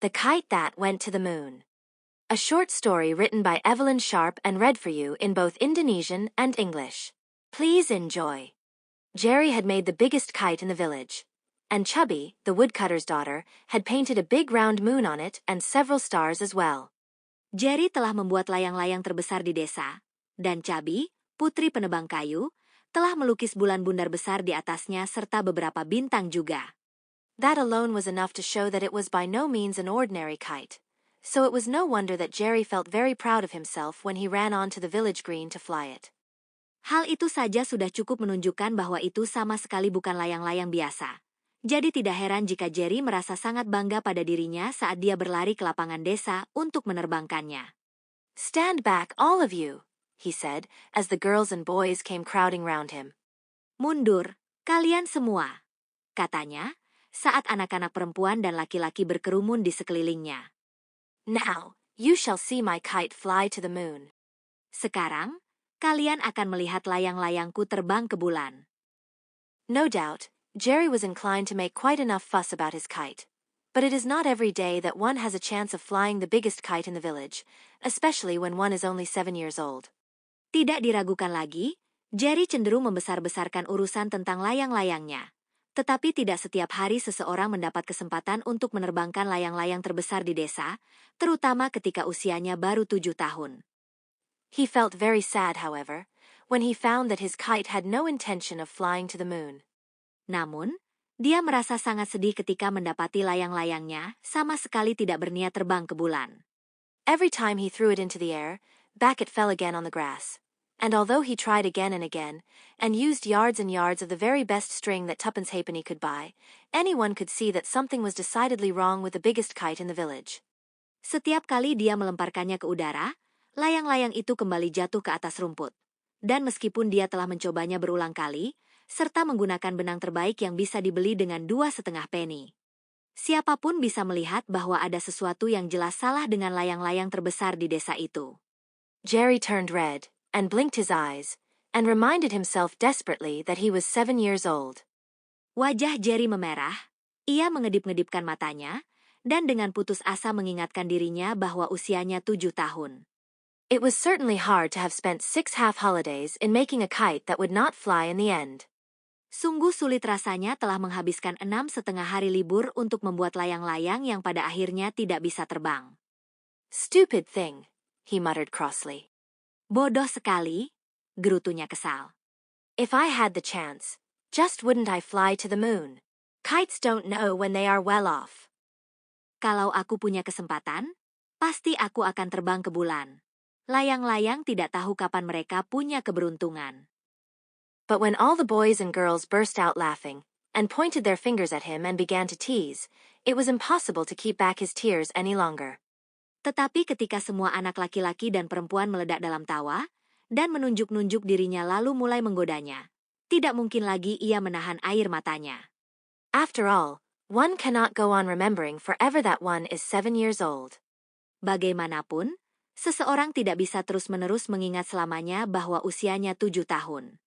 The Kite That Went to the Moon. A short story written by Evelyn Sharp and read for you in both Indonesian and English. Please enjoy. Jerry had made the biggest kite in the village, and Chubby, the woodcutter's daughter, had painted a big round moon on it and several stars as well. Jerry telah membuat layang-layang terbesar di desa, dan Chubby, putri penebang kayu, telah melukis bulan bundar besar di atasnya serta beberapa bintang juga. That alone was enough to show that it was by no means an ordinary kite, so it was no wonder that Jerry felt very proud of himself when he ran on to the village green to fly it. Hal itu saja sudah cukup menunjukkan bahwa itu sama sekali bukan layang-layang biasa. Jadi tidak heran jika Jerry merasa sangat bangga pada dirinya saat dia berlari ke lapangan desa untuk menerbangkannya. "Stand back, all of you," he said, as the girls and boys came crowding round him. "Mundur, kalian semua," katanya, saat anak-anak perempuan dan laki-laki berkerumun di sekelilingnya. "Now, you shall see my kite fly to the moon." Sekarang, kalian akan melihat layang-layangku terbang ke bulan. No doubt, Jerry was inclined to make quite enough fuss about his kite. But it is not every day that one has a chance of flying the biggest kite in the village, especially when one is only 7 years old. Tidak diragukan lagi, Jerry cenderung membesar-besarkan urusan tentang layang-layangnya. Tetapi tidak setiap hari seseorang mendapat kesempatan untuk menerbangkan layang-layang terbesar di desa, terutama ketika usianya baru 7 tahun. He felt very sad, however, when he found that his kite had no intention of flying to the moon. Namun, dia merasa sangat sedih ketika mendapati layang-layangnya sama sekali tidak berniat terbang ke bulan. Every time he threw it into the air, back it fell again on the grass. And although he tried again and again, and used yards and yards of the very best string that tuppence halfpenny could buy, anyone could see that something was decidedly wrong with the biggest kite in the village. Setiap kali dia melemparkannya ke udara, layang-layang itu kembali jatuh ke atas rumput. Dan meskipun dia telah mencobanya berulang kali, serta menggunakan benang terbaik yang bisa dibeli dengan 2,5 penny. Siapapun bisa melihat bahwa ada sesuatu yang jelas salah dengan layang-layang terbesar di desa itu. Jerry turned red and blinked his eyes, and reminded himself desperately that he was 7 years old. Wajah Jerry memerah, ia mengedip-ngedipkan matanya, dan dengan putus asa mengingatkan dirinya bahwa usianya 7 tahun. It was certainly hard to have spent 6 half-holidays in making a kite that would not fly in the end. Sungguh sulit rasanya telah menghabiskan 6,5 hari libur untuk membuat layang-layang yang pada akhirnya tidak bisa terbang. "Stupid thing," he muttered crossly. Bodoh sekali, gerutunya kesal. "If I had the chance, just wouldn't I fly to the moon? Kites don't know when they are well off." Kalau aku punya kesempatan, pasti aku akan terbang ke bulan. Layang-layang tidak tahu kapan mereka punya keberuntungan. But when all the boys and girls burst out laughing, and pointed their fingers at him and began to tease, it was impossible to keep back his tears any longer. Tetapi ketika semua anak laki-laki dan perempuan meledak dalam tawa, dan menunjuk-nunjuk dirinya lalu mulai menggodanya, tidak mungkin lagi ia menahan air matanya. After all, one cannot go on remembering forever that one is 7 years old. Bagaimanapun, seseorang tidak bisa terus-menerus mengingat selamanya bahwa usianya 7 tahun.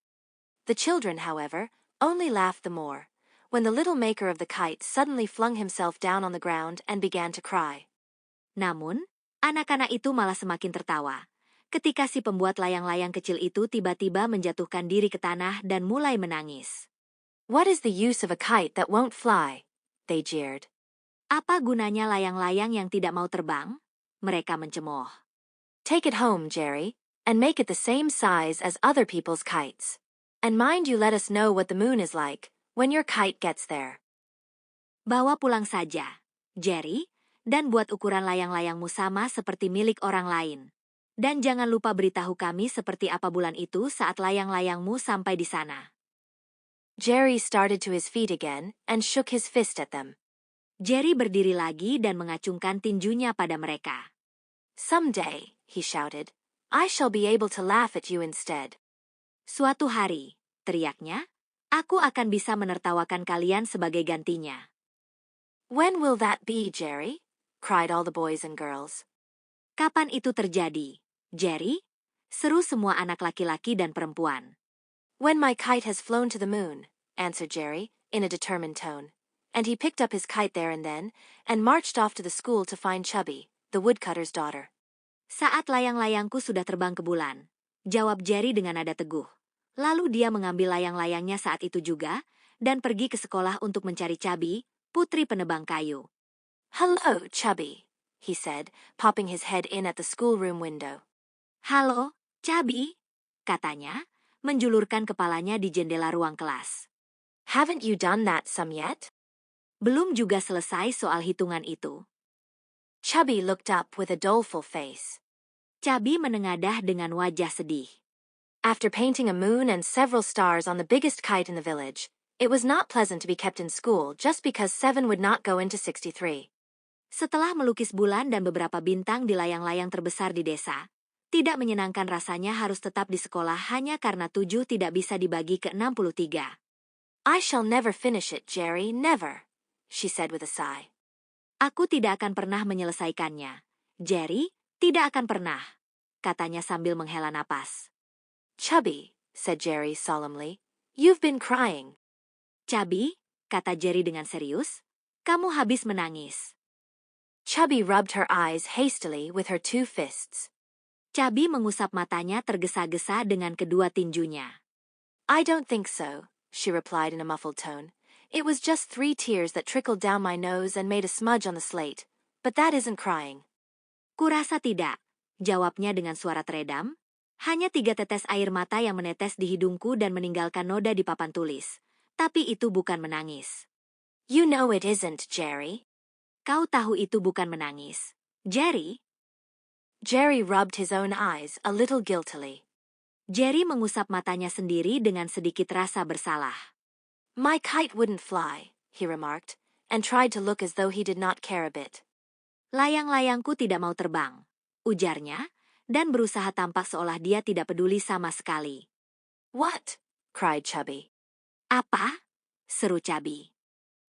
The children, however, only laughed the more, when the little maker of the kite suddenly flung himself down on the ground and began to cry. Namun, anak-anak itu malah semakin tertawa, ketika si pembuat layang-layang kecil itu tiba-tiba menjatuhkan diri ke tanah dan mulai menangis. "What is the use of a kite that won't fly?" they jeered. Apa gunanya layang-layang yang tidak mau terbang? Mereka mencemooh. "Take it home, Jerry, and make it the same size as other people's kites. And mind you let us know what the moon is like when your kite gets there." Bawa pulang saja, Jerry, dan buat ukuran layang-layangmu sama seperti milik orang lain. Dan jangan lupa beritahu kami seperti apa bulan itu saat layang-layangmu sampai di sana. Jerry started to his feet again and shook his fist at them. Jerry berdiri lagi dan mengacungkan tinjunya pada mereka. "Someday," he shouted, "I shall be able to laugh at you instead." Suatu hari, teriaknya, aku akan bisa menertawakan kalian sebagai gantinya. "When will that be, Jerry?" cried all the boys and girls. Kapan itu terjadi, Jerry? Seru semua anak laki-laki dan perempuan. "When my kite has flown to the moon," answered Jerry, in a determined tone. and he picked up his kite there and then, and marched off to the school to find Chubby, the woodcutter's daughter. Saat layang-layangku sudah terbang ke bulan, jawab Jerry dengan nada teguh. Lalu dia mengambil layang-layangnya saat itu juga, dan pergi ke sekolah untuk mencari Chubby, putri penebang kayu. Hello, Chubby, he said, popping his head in at the schoolroom window. Halo, Chubby, katanya, menjulurkan kepalanya di jendela ruang kelas. Haven't you done that some yet? Belum juga selesai soal hitungan itu. Chubby looked up with a doleful face. Chubby menengadah dengan wajah sedih. After painting a moon and several stars on the biggest kite in the village, it was not pleasant to be kept in school just because 7 would not go into 63. Setelah melukis bulan dan beberapa bintang di layang-layang terbesar di desa, tidak menyenangkan rasanya harus tetap di sekolah hanya karena 7 tidak bisa dibagi ke 63. I shall never finish it, Jerry, never, she said with a sigh. Aku tidak akan pernah menyelesaikannya. Jerry, tidak akan pernah, katanya sambil menghela napas. Chubby, said Jerry solemnly, you've been crying. Chubby, kata Jerry dengan serius, kamu habis menangis. Chubby rubbed her eyes hastily with her 2 fists. Chubby mengusap matanya tergesa-gesa dengan kedua tinjunya. I don't think so, she replied in a muffled tone. It was just 3 tears that trickled down my nose and made a smudge on the slate, but that isn't crying. Kurasa tidak, jawabnya dengan suara teredam. Hanya 3 tetes air mata yang menetes di hidungku dan meninggalkan noda di papan tulis. Tapi itu bukan menangis. You know it isn't, Jerry. Kau tahu itu bukan menangis. Jerry? Jerry rubbed his own eyes a little guiltily. Jerry mengusap matanya sendiri dengan sedikit rasa bersalah. My kite wouldn't fly, he remarked, and tried to look as though he did not care a bit. Layang-layangku tidak mau terbang, ujarnya, dan berusaha tampak seolah dia tidak peduli sama sekali. What? Cried Chubby. Apa? Seru Chubby.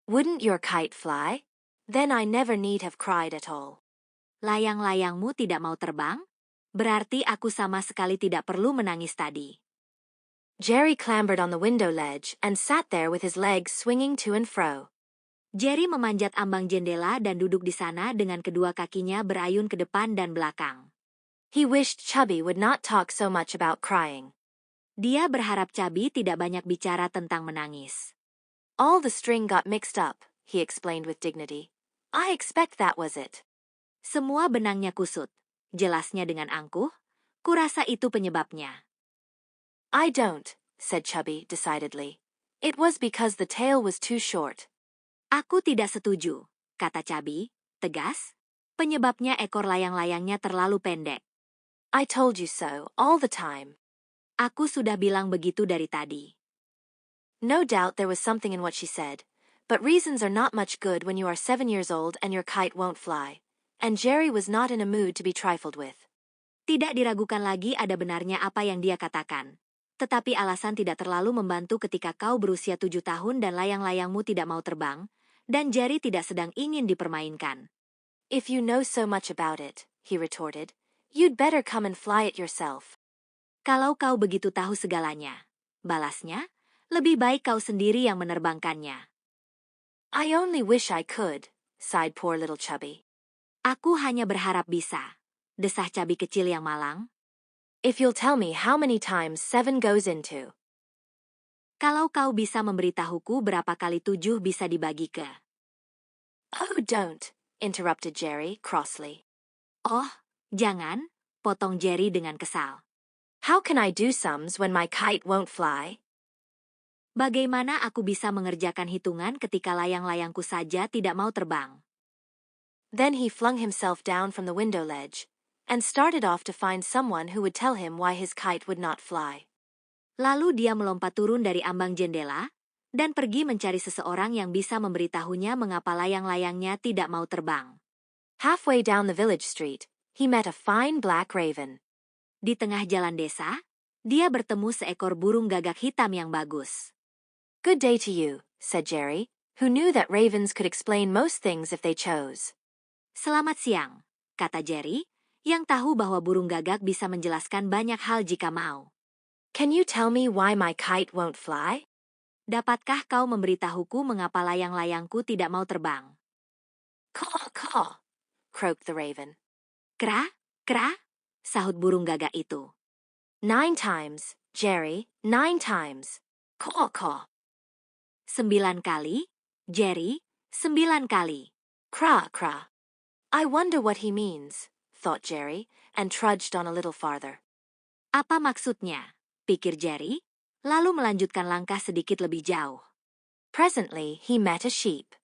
Wouldn't your kite fly? Then I never need have cried at all. Layang-layangmu tidak mau terbang? Berarti aku sama sekali tidak perlu menangis tadi. Jerry clambered on the window ledge and sat there with his legs swinging to and fro. Jerry memanjat ambang jendela dan duduk di sana dengan kedua kakinya berayun ke depan dan belakang. He wished Chubby would not talk so much about crying. Dia berharap Chubby tidak banyak bicara tentang menangis. All the string got mixed up, he explained with dignity. I expect that was it. Semua benangnya kusut, jelasnya dengan angkuh. Kurasa itu penyebabnya. I don't, said Chubby decidedly. It was because the tail was too short. Aku tidak setuju, kata Chubby, tegas. Penyebabnya ekor layang-layangnya terlalu pendek. I told you so, all the time. Aku sudah bilang begitu dari tadi. No doubt there was something in what she said, but reasons are not much good when you are 7 years old and your kite won't fly, and Jerry was not in a mood to be trifled with. Tidak diragukan lagi ada benarnya apa yang dia katakan. Tetapi alasan tidak terlalu membantu ketika kau berusia 7 tahun dan layang-layangmu tidak mau terbang, dan Jerry tidak sedang ingin dipermainkan. If you know so much about it, he retorted, you'd better come and fly it yourself. Kalau kau begitu tahu segalanya, balasnya, lebih baik kau sendiri yang menerbangkannya. I only wish I could, sighed poor little Chubby. Aku hanya berharap bisa, desah Chubby kecil yang malang. If you'll tell me how many times 7 goes into. Kalau kau bisa memberitahuku berapa kali 7 bisa dibagi ke. Oh, don't, interrupted Jerry crossly. Oh, jangan, potong Jerry dengan kesal. How can I do sums when my kite won't fly? Bagaimana aku bisa mengerjakan hitungan ketika layang-layangku saja tidak mau terbang? Then he flung himself down from the window ledge, and started off to find someone who would tell him why his kite would not fly. Lalu dia melompat turun dari ambang jendela, dan pergi mencari seseorang yang bisa memberitahunya mengapa layang-layangnya tidak mau terbang. Halfway down the village street, he met a fine black raven. Di tengah jalan desa, dia bertemu seekor burung gagak hitam yang bagus. Good day to you, said Jerry, who knew that ravens could explain most things if they chose. Selamat siang, kata Jerry, yang tahu bahwa burung gagak bisa menjelaskan banyak hal jika mau. Can you tell me why my kite won't fly? Dapatkah kau memberitahuku mengapa layang-layangku tidak mau terbang? Caw, caw, croaked the raven. Kra, kra, sahut burung gagak itu. 9 times, Jerry, 9 times. Caw, caw. 9 kali, Jerry, 9 kali. Cra, cra. I wonder what he means, thought Jerry, and trudged on a little farther. Apa maksudnya? Pikir Jerry, lalu melanjutkan langkah sedikit lebih jauh. Presently, he met a sheep.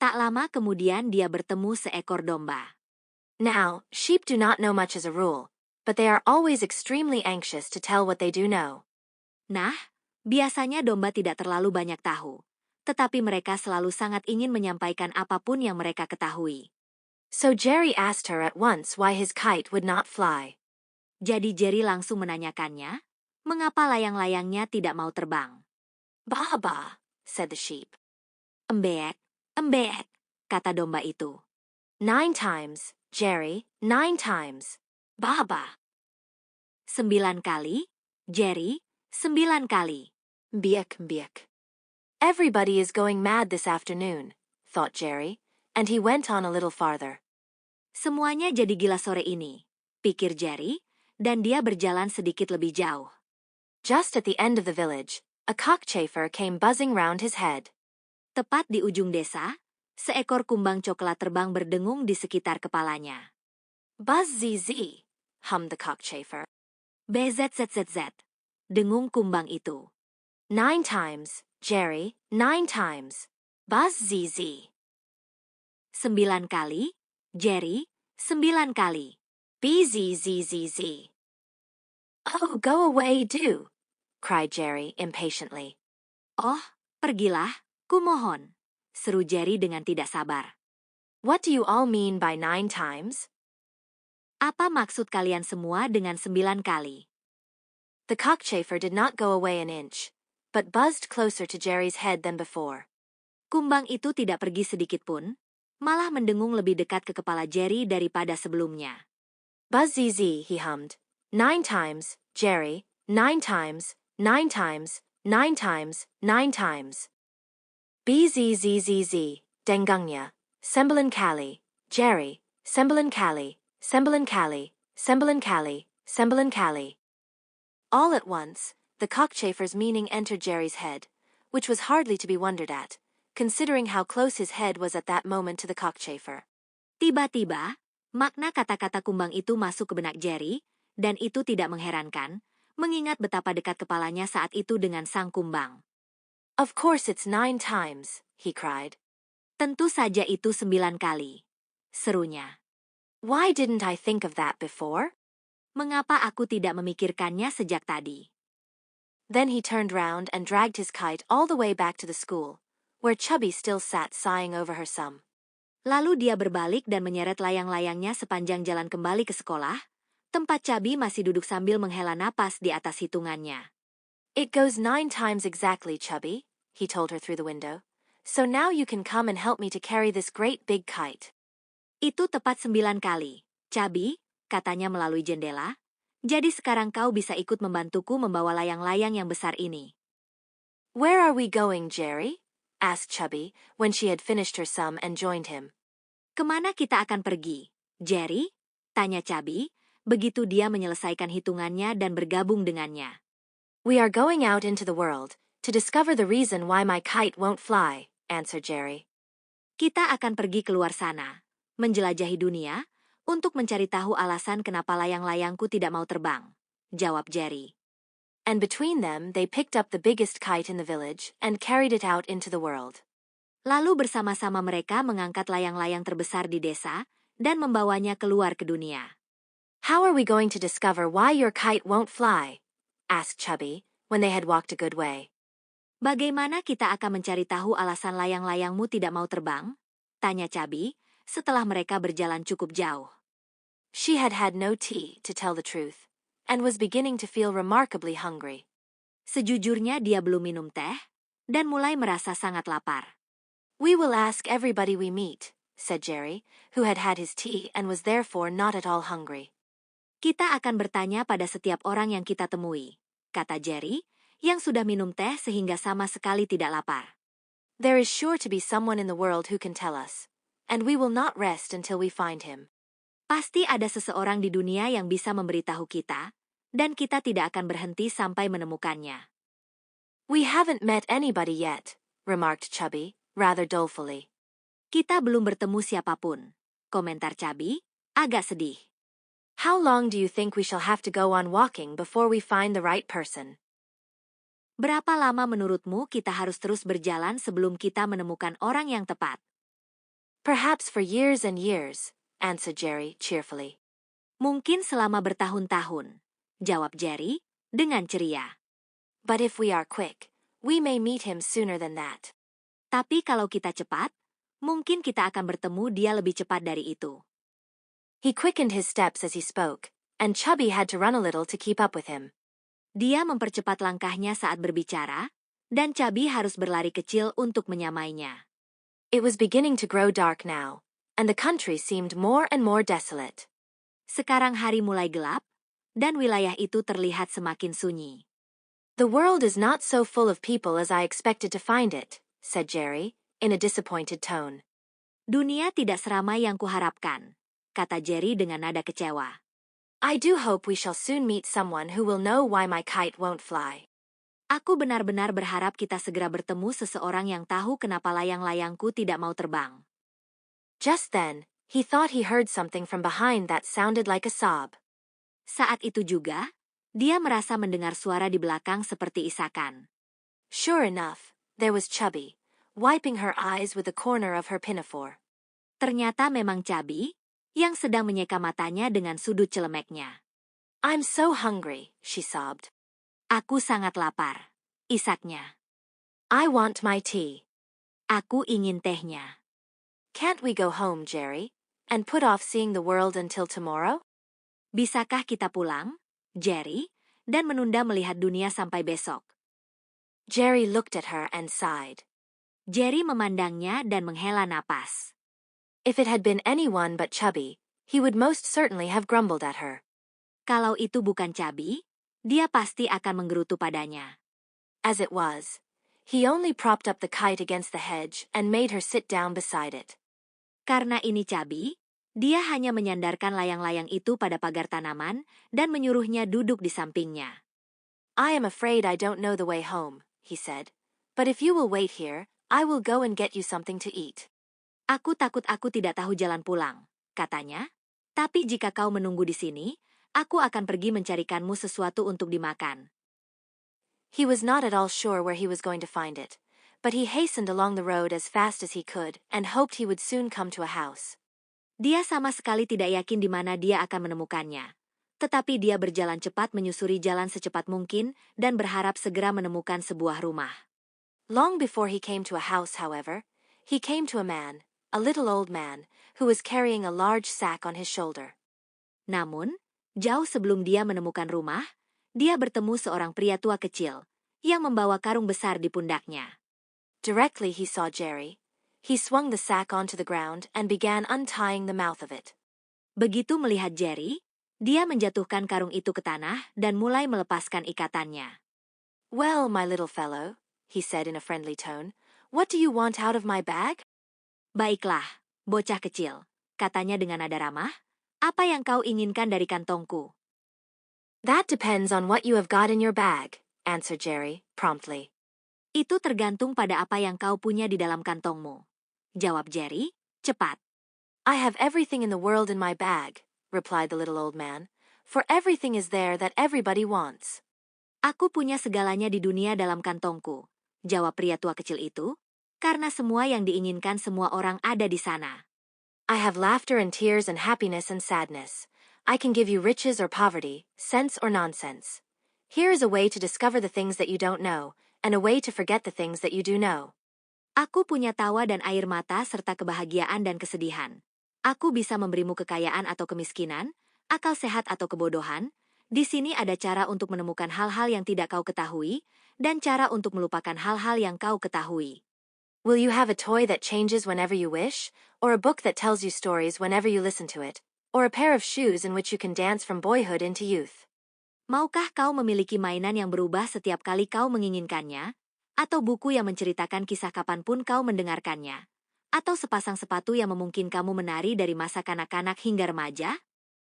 Tak lama kemudian dia bertemu seekor domba. Now, sheep do not know much as a rule, but they are always extremely anxious to tell what they do know. Nah, biasanya domba tidak terlalu banyak tahu, tetapi mereka selalu sangat ingin menyampaikan apapun yang mereka ketahui. So Jerry asked her at once why his kite would not fly. Jadi Jerry langsung menanyakannya, mengapa layang-layangnya tidak mau terbang. Bah, bah, said the sheep. Embeek, embeek, kata domba itu. 9 times, Jerry, 9 times. Bah, bah. 9 kali, Jerry, 9 kali. Biek, biek. Everybody is going mad this afternoon, thought Jerry, and he went on a little farther. Semuanya jadi gila sore ini, pikir Jerry, dan dia berjalan sedikit lebih jauh. Just at the end of the village, a cockchafer came buzzing round his head. Tepat di ujung desa, seekor kumbang coklat terbang berdengung di sekitar kepalanya. Buzz zzz, hummed the cockchafer. BZZZZ, dengung kumbang itu. 9 times, Jerry, 9 times. Buzz zzz. 9 kali, Jerry, 9 kali. BZZZZ. Oh, go away, do, cried Jerry impatiently. Oh, pergilah, kumohon, seru Jerry dengan tidak sabar. What do you all mean by 9 times? Apa maksud kalian semua dengan 9 kali? The cockchafer did not go away an inch, but buzzed closer to Jerry's head than before. Kumbang itu tidak pergi sedikit pun, malah mendengung lebih dekat ke kepala Jerry daripada sebelumnya. Buzz zzz, he hummed. 9 times, Jerry, 9 times, 9 times, 9 times, 9 times. BZZZZ, Dengungnya, Semblin Kali, Jerry, Semblin Kali, Semblin Kali, Semblin Kali, Semblin Kali. All at once, the cockchafer's meaning entered Jerry's head, which was hardly to be wondered at, considering how close his head was at that moment to the cockchafer. Tiba-tiba, makna kata-kata kumbang itu masuk ke benak Jerry, dan itu tidak mengherankan, mengingat betapa dekat kepalanya saat itu dengan sang kumbang. Of course it's 9 times, he cried. Tentu saja itu 9 kali, serunya. Why didn't I think of that before? Mengapa aku tidak memikirkannya sejak tadi? Then he turned round and dragged his kite all the way back to the school, where Chubby still sat sighing over her sum. Lalu dia berbalik dan menyeret layang-layangnya sepanjang jalan kembali ke sekolah, tempat Chubby masih duduk sambil menghela napas di atas hitungannya. It goes 9 times exactly, Chubby, he told her through the window. So now you can come and help me to carry this great big kite. Itu tepat 9 kali, Chubby, katanya melalui jendela. Jadi sekarang kau bisa ikut membantuku membawa layang-layang yang besar ini. Where are we going, Jerry? Asked Chubby when she had finished her sum and joined him. Kemana kita akan pergi, Jerry? Tanya Chubby, begitu dia menyelesaikan hitungannya dan bergabung dengannya. We are going out into the world, to discover the reason why my kite won't fly, answered Jerry. Kita akan pergi keluar sana, menjelajahi dunia, untuk mencari tahu alasan kenapa layang-layangku tidak mau terbang, jawab Jerry. And between them they picked up the biggest kite in the village and carried it out into the world. Lalu bersama-sama mereka mengangkat layang-layang terbesar di desa dan membawanya keluar ke dunia. How are we going to discover why your kite won't fly? Asked Chubby when they had walked a good way. Bagaimana kita akan mencari tahu alasan layang-layangmu tidak mau terbang? Tanya Chubby setelah mereka berjalan cukup jauh. She had had no tea, to tell the truth, and was beginning to feel remarkably hungry. Sejujurnya dia belum minum teh, dan mulai merasa sangat lapar. We will ask everybody we meet, said Jerry, who had had his tea and was therefore not at all hungry. Kita akan bertanya pada setiap orang yang kita temui, kata Jerry, yang sudah minum teh sehingga sama sekali tidak lapar. There is sure to be someone in the world who can tell us, and we will not rest until we find him. Pasti ada seseorang di dunia yang bisa memberitahu kita, dan kita tidak akan berhenti sampai menemukannya. We haven't met anybody yet, remarked Chubby, rather dolefully. Kita belum bertemu siapapun, komentar Chubby, agak sedih. How long do you think we shall have to go on walking before we find the right person? Berapa lama menurutmu kita harus terus berjalan sebelum kita menemukan orang yang tepat? Perhaps for years and years, answered Jerry cheerfully. Mungkin selama bertahun-tahun, jawab Jerry dengan ceria. But if we are quick, we may meet him sooner than that. Tapi kalau kita cepat, mungkin kita akan bertemu dia lebih cepat dari itu. He quickened his steps as he spoke, and Chubby had to run a little to keep up with him. Dia mempercepat langkahnya saat berbicara, dan Chubby harus berlari kecil untuk menyamainya. It was beginning to grow dark now, and the country seemed more and more desolate. Sekarang hari mulai gelap, dan wilayah itu terlihat semakin sunyi. The world is not so full of people as I expected to find it, said Jerry, in a disappointed tone. Dunia tidak seramai yang kuharapkan, kata Jerry dengan nada kecewa. I do hope we shall soon meet someone who will know why my kite won't fly. Aku benar-benar berharap kita segera bertemu seseorang yang tahu kenapa layang-layangku tidak mau terbang. Just then, he thought he heard something from behind that sounded like a sob. Saat itu juga, dia merasa mendengar suara di belakang seperti isakan. Sure enough, there was Chubby, wiping her eyes with the corner of her pinafore. Ternyata memang Chubby, yang sedang menyeka matanya dengan sudut celemeknya. I'm so hungry, she sobbed. Aku sangat lapar, isaknya. I want my tea. Aku ingin tehnya. Can't we go home, Jerry, and put off seeing the world until tomorrow? Bisakah kita pulang, Jerry, dan menunda melihat dunia sampai besok? Jerry looked at her and sighed. Jerry memandangnya dan menghela napas. If it had been anyone but Chubby, he would most certainly have grumbled at her. Kalau itu bukan Chubby, dia pasti akan menggerutu padanya. As it was, he only propped up the kite against the hedge and made her sit down beside it. Karena ini Chubby, dia hanya menyandarkan layang-layang itu pada pagar tanaman dan menyuruhnya duduk di sampingnya. I am afraid I don't know the way home, he said. But if you will wait here, I will go and get you something to eat. Aku takut aku tidak tahu jalan pulang, katanya. Tapi jika kau menunggu di sini, aku akan pergi mencarikanmu sesuatu untuk dimakan. He was not at all sure where he was going to find it, but he hastened along the road as fast as he could and hoped he would soon come to a house. Dia sama sekali tidak yakin di mana dia akan menemukannya. Tetapi dia berjalan cepat menyusuri jalan secepat mungkin dan berharap segera menemukan sebuah rumah. Long before he came to a house, however, he came to a man, a little old man, who was carrying a large sack on his shoulder. Namun, jauh sebelum dia menemukan rumah, dia bertemu seorang pria tua kecil yang membawa karung besar di pundaknya. Directly he saw Jerry, he swung the sack onto the ground and began untying the mouth of it. Begitu melihat Jerry, dia menjatuhkan karung itu ke tanah dan mulai melepaskan ikatannya. Well, my little fellow, he said in a friendly tone, what do you want out of my bag? Baiklah, bocah kecil, katanya dengan nada ramah, apa yang kau inginkan dari kantongku? That depends on what you have got in your bag, answered Jerry, promptly. Itu tergantung pada apa yang kau punya di dalam kantongmu, jawab Jerry, cepat. I have everything in the world in my bag, replied the little old man, for everything is there that everybody wants. Aku punya segalanya di dunia dalam kantongku, jawab pria tua kecil itu, karena semua yang diinginkan semua orang ada di sana. I have laughter and tears and happiness and sadness. I can give you riches or poverty, sense or nonsense. Here is a way to discover the things that you don't know, and a way to forget the things that you do know. Aku punya tawa dan air mata serta kebahagiaan dan kesedihan. Aku bisa memberimu kekayaan atau kemiskinan, akal sehat atau kebodohan. Di sini ada cara untuk menemukan hal-hal yang tidak kau ketahui, dan cara untuk melupakan hal-hal yang kau ketahui. Will you have a toy that changes whenever you wish, or a book that tells you stories whenever you listen to it, or a pair of shoes in which you can dance from boyhood into youth? Maukah kau memiliki mainan yang berubah setiap kali kau menginginkannya? Atau buku yang menceritakan kisah kapanpun kau mendengarkannya? Atau sepasang sepatu yang memungkinkanmu menari dari masa kanak-kanak hingga remaja?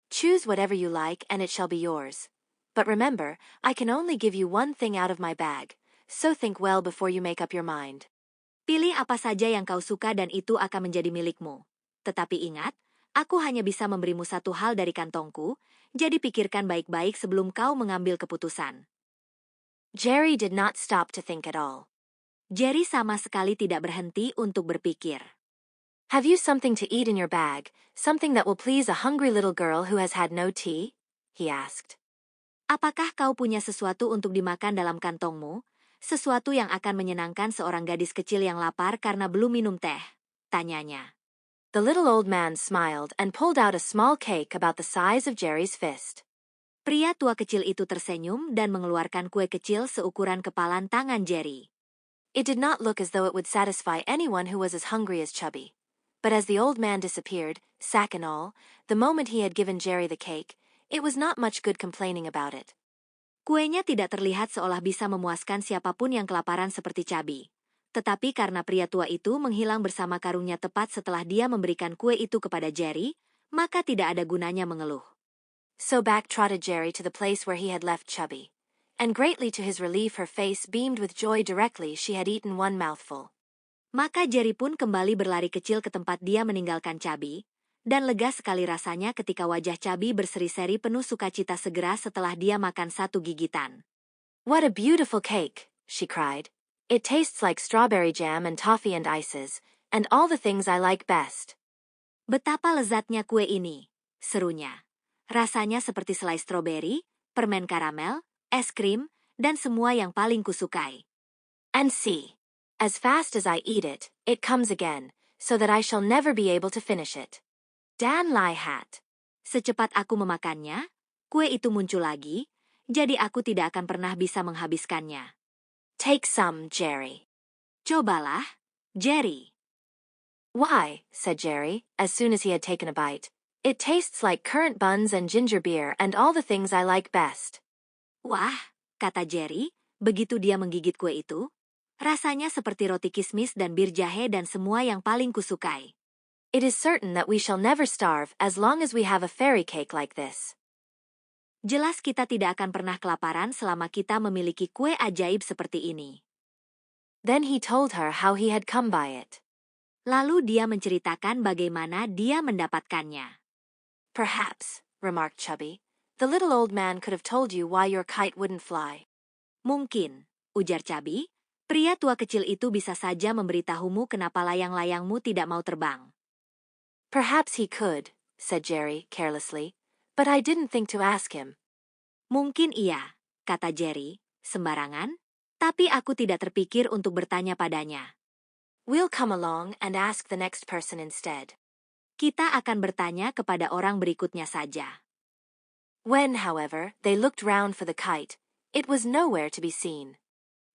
Choose whatever you like and it shall be yours. But remember, I can only give you one thing out of my bag, so think well before you make up your mind. Pilih apa saja yang kau suka dan itu akan menjadi milikmu. Tetapi ingat, aku hanya bisa memberimu satu hal dari kantongku, jadi pikirkan baik-baik sebelum kau mengambil keputusan. Jerry did not stop to think at all. Jerry sama sekali tidak berhenti untuk berpikir. Have you something to eat in your bag, something that will please a hungry little girl who has had no tea? He asked. Apakah kau punya sesuatu untuk dimakan dalam kantongmu? Sesuatu yang akan menyenangkan seorang gadis kecil yang lapar karena belum minum teh? Tanyanya. The little old man smiled and pulled out a small cake about the size of Jerry's fist. Pria tua kecil itu tersenyum dan mengeluarkan kue kecil seukuran kepalan tangan Jerry. It did not look as though it would satisfy anyone who was as hungry as Chubby. But as the old man disappeared, sack and all, the moment he had given Jerry the cake, it was not much good complaining about it. Kuenya tidak terlihat seolah bisa memuaskan siapapun yang kelaparan seperti Chubby. Tetapi karena pria tua itu menghilang bersama karungnya tepat setelah dia memberikan kue itu kepada Jerry, maka tidak ada gunanya mengeluh. So back trotted Jerry to the place where he had left Chubby. And greatly to his relief her face beamed with joy directly she had eaten one mouthful. Maka Jerry pun kembali berlari kecil ke tempat dia meninggalkan Chubby, dan lega sekali rasanya ketika wajah Chubby berseri-seri penuh sukacita segera setelah dia makan satu gigitan. What a beautiful cake, she cried. It tastes like strawberry jam and toffee and ices, and all the things I like best. Betapa lezatnya kue ini, serunya. Rasanya seperti selai stroberi, permen karamel, es krim, dan semua yang paling kusukai. And see, as fast as I eat it, it comes again, so that I shall never be able to finish it. Dan Lai Hat. Secepat aku memakannya, kue itu muncul lagi, jadi aku tidak akan pernah bisa menghabiskannya. Take some, Jerry. Cobalah, Jerry. Why, said Jerry, as soon as he had taken a bite. It tastes like currant buns and ginger beer and all the things I like best. Wah, kata Jerry, begitu dia menggigit kue itu. Rasanya seperti roti kismis dan bir jahe dan semua yang paling kusukai. It is certain that we shall never starve as long as we have a fairy cake like this. Jelas kita tidak akan pernah kelaparan selama kita memiliki kue ajaib seperti ini. Then he told her how he had come by it. Lalu dia menceritakan bagaimana dia mendapatkannya. Perhaps, remarked Chubby, the little old man could have told you why your kite wouldn't fly. Mungkin, ujar Chubby, pria tua kecil itu bisa saja memberitahumu kenapa layang-layangmu tidak mau terbang. Perhaps he could, said Jerry carelessly, but I didn't think to ask him. Mungkin iya, kata Jerry, sembarangan, tapi aku tidak terpikir untuk bertanya padanya. We'll come along and ask the next person instead. Kita akan bertanya kepada orang berikutnya saja. When, however, they looked round for the kite, it was nowhere to be seen.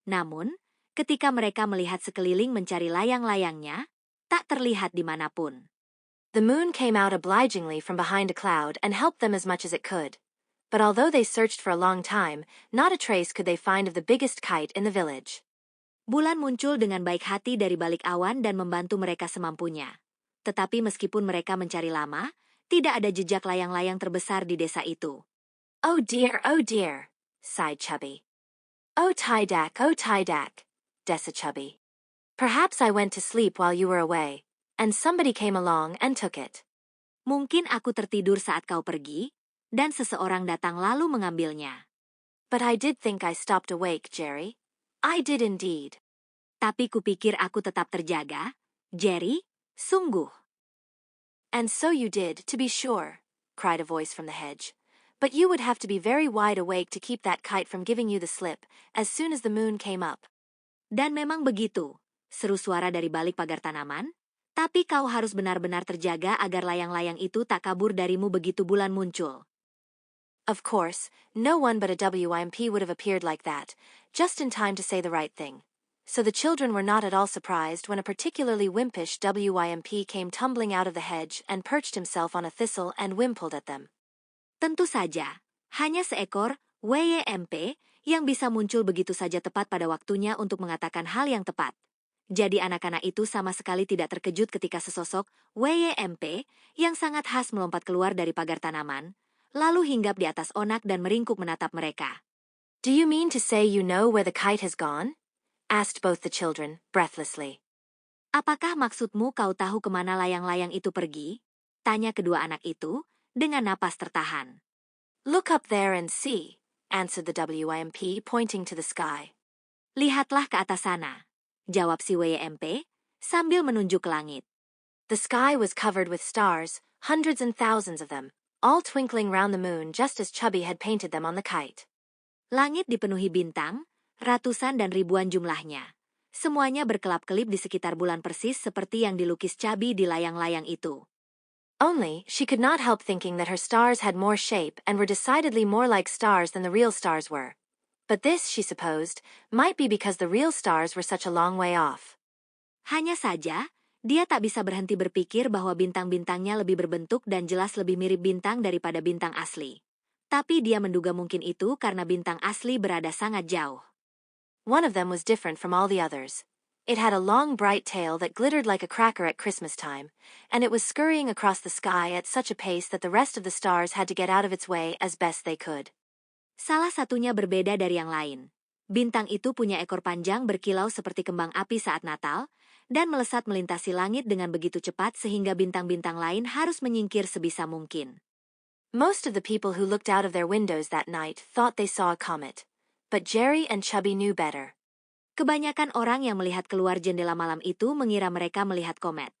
Namun, ketika mereka melihat sekeliling mencari layang-layangnya, tak terlihat dimanapun. The moon came out obligingly from behind a cloud and helped them as much as it could. But although they searched for a long time, not a trace could they find of the biggest kite in the village. Bulan muncul dengan baik hati dari balik awan dan membantu mereka semampunya. Tetapi meskipun mereka mencari lama, tidak ada jejak layang-layang terbesar di desa itu. Oh dear, sighed Chubby. Oh Tydak, Dessa Chubby. Perhaps I went to sleep while you were away, and somebody came along and took it. Mungkin aku tertidur saat kau pergi, dan seseorang datang lalu mengambilnya. But I did think I stopped awake, Jerry. I did indeed. Tapi kupikir aku tetap terjaga, Jerry, sungguh. And so you did, to be sure, cried a voice from the hedge. But you would have to be very wide awake to keep that kite from giving you the slip, as soon as the moon came up. Dan memang begitu, seru suara dari balik pagar tanaman, tapi kau harus benar-benar terjaga agar layang-layang itu tak kabur darimu begitu bulan muncul. Of course, no one but a WIMP would have appeared like that, just in time to say the right thing. So the children were not at all surprised when a particularly wimpish WIMP came tumbling out of the hedge and perched himself on a thistle and wimpled at them. Tentu saja, hanya seekor WYMP, yang bisa muncul begitu saja tepat pada waktunya untuk mengatakan hal yang tepat. Jadi anak-anak itu sama sekali tidak terkejut ketika sesosok WYMP yang sangat khas melompat keluar dari pagar tanaman, lalu hinggap di atas Onak dan meringkuk menatap mereka. Do you mean to say you know where the kite has gone? Asked both the children, breathlessly. Apakah maksudmu kau tahu kemana layang-layang itu pergi? Tanya kedua anak itu dengan napas tertahan. Look up there and see, answered the WYMP, pointing to the sky. Lihatlah ke atas sana, jawab si WYMP sambil menunjuk ke langit. The sky was covered with stars, hundreds and thousands of them, all twinkling round the moon just as Chubby had painted them on the kite. Langit dipenuhi bintang, ratusan dan ribuan jumlahnya. Semuanya berkelap-kelip di sekitar bulan persis seperti yang dilukis Chubby di layang-layang itu. Only, she could not help thinking that her stars had more shape and were decidedly more like stars than the real stars were. But this, she supposed, might be because the real stars were such a long way off. Hanya saja, dia tak bisa berhenti berpikir bahwa bintang-bintangnya lebih berbentuk dan jelas lebih mirip bintang daripada bintang asli. Tapi dia menduga mungkin itu karena bintang asli berada sangat jauh. One of them was different from all the others. It had a long bright tail that glittered like a cracker at Christmas time, and it was scurrying across the sky at such a pace that the rest of the stars had to get out of its way as best they could. Salah satunya berbeda dari yang lain. Bintang itu punya ekor panjang berkilau seperti kembang api saat Natal, dan melesat melintasi langit dengan begitu cepat sehingga bintang-bintang lain harus menyingkir sebisa mungkin. Most of the people who looked out of their windows that night thought they saw a comet, but Jerry and Chubby knew better. Kebanyakan orang yang melihat keluar jendela malam itu mengira mereka melihat komet.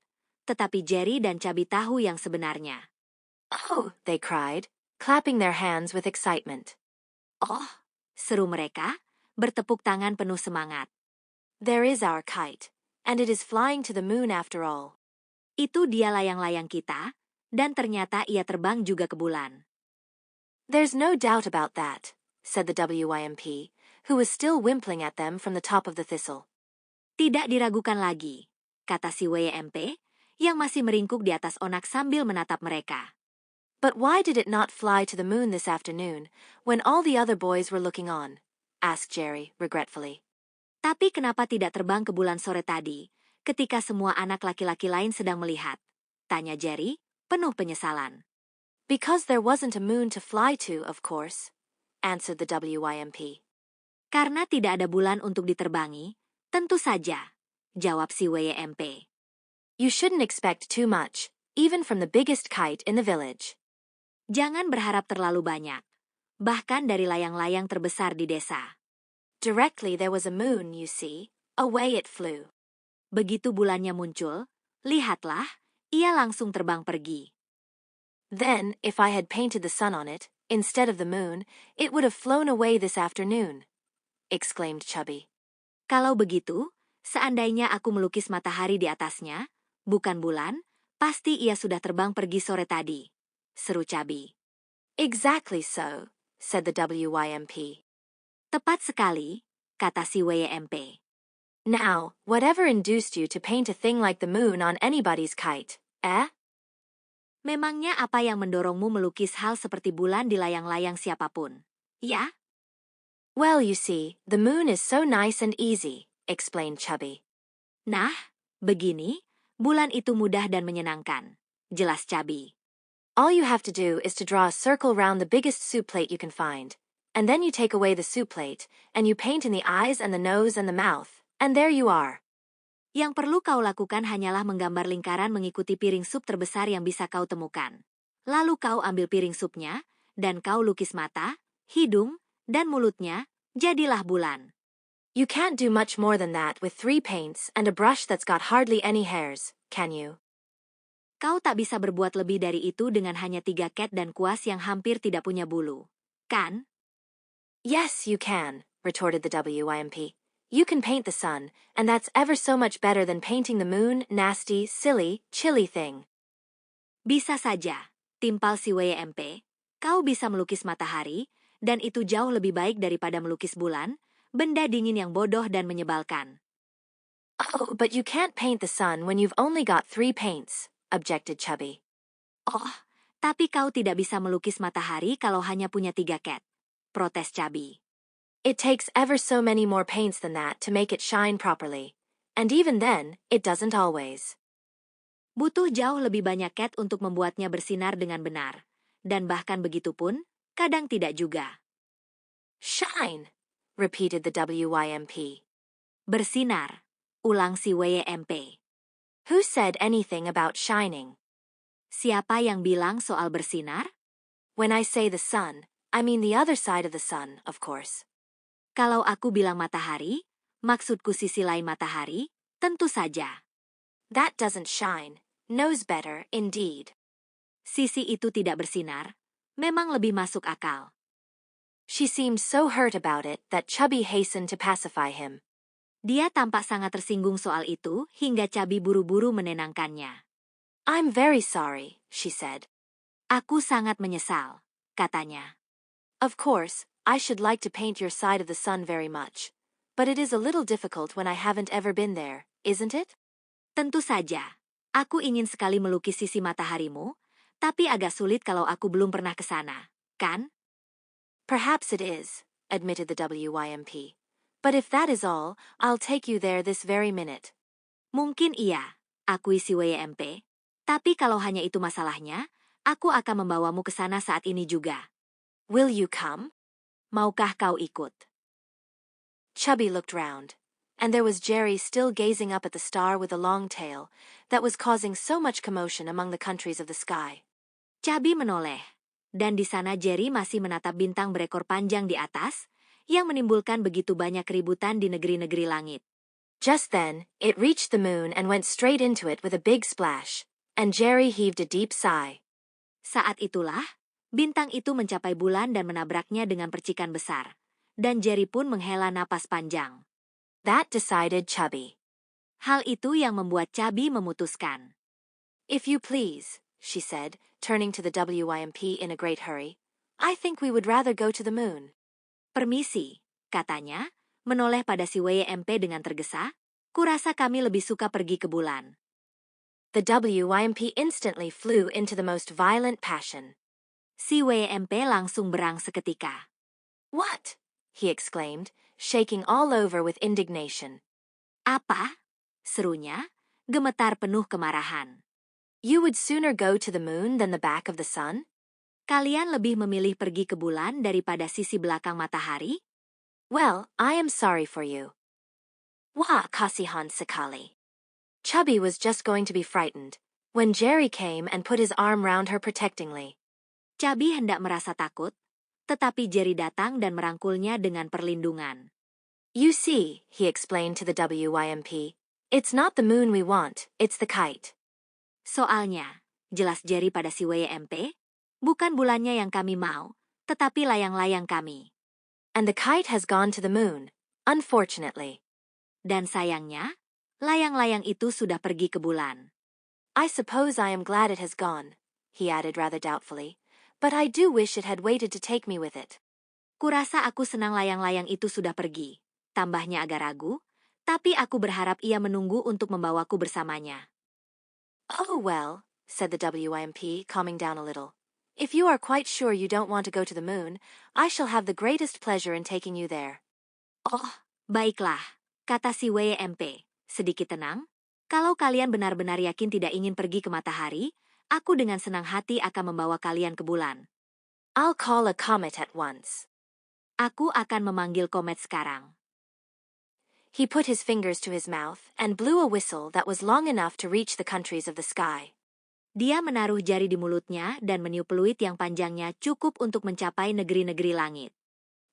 Tetapi Jerry dan Chubby tahu yang sebenarnya. Oh, they cried, clapping their hands with excitement. Oh, seru mereka, bertepuk tangan penuh semangat. There is our kite, and it is flying to the moon after all. Itu dia layang-layang kita, dan ternyata ia terbang juga ke bulan. There's no doubt about that, said the WYMP, who was still wimpling at them from the top of the thistle. Tidak diragukan lagi, kata si WYMP, yang masih meringkuk di atas Onak sambil menatap mereka. But why did it not fly to the moon this afternoon, when all the other boys were looking on? Asked Jerry, regretfully. Tapi kenapa tidak terbang ke bulan sore tadi, ketika semua anak laki-laki lain sedang melihat? Tanya Jerry, penuh penyesalan. Because there wasn't a moon to fly to, of course, answered the WYMP. Karena tidak ada bulan untuk diterbangi, tentu saja, jawab si WYMP. You shouldn't expect too much, even from the biggest kite in the village. Jangan berharap terlalu banyak, bahkan dari layang-layang terbesar di desa. Directly there was a moon, you see, away it flew. Begitu bulannya muncul, lihatlah, ia langsung terbang pergi. Then, if I had painted the sun on it, instead of the moon, it would have flown away this afternoon, exclaimed Chubby. Kalau begitu, seandainya aku melukis matahari di atasnya, bukan bulan, pasti ia sudah terbang pergi sore tadi, seru Chubby. Exactly so, said the WYMP. Tepat sekali, kata si WYMP. Now, whatever induced you to paint a thing like the moon on anybody's kite, eh? Memangnya apa yang mendorongmu melukis hal seperti bulan di layang-layang siapapun? Ya? Well, you see, the moon is so nice and easy, explained Chubby. Nah, begini, bulan itu mudah dan menyenangkan, jelas Chubby. All you have to do is to draw a circle round the biggest soup plate you can find, and then you take away the soup plate, and you paint in the eyes and the nose and the mouth, and there you are. Yang perlu kau lakukan hanyalah menggambar lingkaran mengikuti piring sup terbesar yang bisa kau temukan. Lalu kau ambil piring supnya, dan kau lukis mata, hidung, dan mulutnya, jadilah bulan. You can't do much more than that with 3 paints and a brush that's got hardly any hairs, can you? Kau tak bisa berbuat lebih dari itu dengan hanya 3 cat dan kuas yang hampir tidak punya bulu, kan? Yes, you can, retorted the WYMP. You can paint the sun, and that's ever so much better than painting the moon, nasty, silly, chilly thing. Bisa saja, timpal si WYMP. Kau bisa melukis matahari, dan itu jauh lebih baik daripada melukis bulan, benda dingin yang bodoh dan menyebalkan. Oh, but you can't paint the sun when you've only got 3 paints, objected Chubby. Oh, tapi kau tidak bisa melukis matahari kalau hanya punya 3 cat. protes Chubby. It takes ever so many more paints than that to make it shine properly. And even then, it doesn't always. Butuh jauh lebih banyak cat untuk membuatnya bersinar dengan benar. Dan bahkan begitu pun, kadang tidak juga. Shine, repeated the WYMP. Bersinar, ulang si WYMP. Who said anything about shining? Siapa yang bilang soal bersinar? When I say the sun, I mean the other side of the sun, of course. Kalau aku bilang matahari, maksudku sisi lain matahari, tentu saja. That doesn't shine. Knows better, indeed. Sisi itu tidak bersinar, memang lebih masuk akal. She seemed so hurt about it that Chubby hastened to pacify him. Dia tampak sangat tersinggung soal itu hingga Chubby buru-buru menenangkannya. I'm very sorry, she said. Aku sangat menyesal, katanya. Of course, I should like to paint your side of the sun very much. But it is a little difficult when I haven't ever been there, isn't it? Tentu saja. Aku ingin sekali melukis sisi mataharimu, tapi agak sulit kalau aku belum pernah ke sana, kan? Perhaps it is, admitted the WYMP. But if that is all, I'll take you there this very minute. Mungkin iya, akui si WYMP. Tapi kalau hanya itu masalahnya, aku akan membawamu ke sana saat ini juga. Will you come? Maukah kau ikut? Chubby looked round. And there was Jerry still gazing up at the star with a long tail that was causing so much commotion among the countries of the sky. Chubby menoleh, dan di sana Jerry masih menatap bintang berekor panjang di atas, yang menimbulkan begitu banyak keributan di negeri-negeri langit. Just then, it reached the moon and went straight into it with a big splash, and Jerry heaved a deep sigh. Saat itulah, bintang itu mencapai bulan dan menabraknya dengan percikan besar, dan Jerry pun menghela napas panjang. That decided Chubby. Hal itu yang membuat Chubby memutuskan. If you please, she said, turning to the WYMP in a great hurry, I think we would rather go to the moon. Permisi, katanya, menoleh pada si WYMP dengan tergesa, kurasa kami lebih suka pergi ke bulan. The WYMP instantly flew into the most violent passion. Si WYMP langsung berang seketika. What? He exclaimed, shaking all over with indignation. Apa? Serunya, gemetar penuh kemarahan. You would sooner go to the moon than the back of the sun? Kalian lebih memilih pergi ke bulan daripada sisi belakang matahari? Well, I am sorry for you. Wah, kasihan sekali. Chubby was just going to be frightened when Jerry came and put his arm round her protectingly. Chubby hendak merasa takut, tetapi Jerry datang dan merangkulnya dengan perlindungan. You see, he explained to the WYMP, it's not the moon we want, it's the kite. Soalnya, jelas Jerry pada si WYMP, bukan bulannya yang kami mau, tetapi layang-layang kami. And the kite has gone to the moon, unfortunately. Dan sayangnya, layang-layang itu sudah pergi ke bulan. I suppose I am glad it has gone, he added rather doubtfully, but I do wish it had waited to take me with it. Kurasa aku senang layang-layang itu sudah pergi, tambahnya agak ragu, tapi aku berharap ia menunggu untuk membawaku bersamanya. Oh well, said the WYMP, calming down a little. If you are quite sure you don't want to go to the moon, I shall have the greatest pleasure in taking you there. Oh, baiklah, kata si WYMP, sedikit tenang. Kalau kalian benar-benar yakin tidak ingin pergi ke matahari, aku dengan senang hati akan membawa kalian ke bulan. I'll call a comet at once. Aku akan memanggil komet sekarang. He put his fingers to his mouth and blew a whistle that was long enough to reach the countries of the sky. Dia menaruh jari di mulutnya dan meniup peluit yang panjangnya cukup untuk mencapai negeri-negeri langit.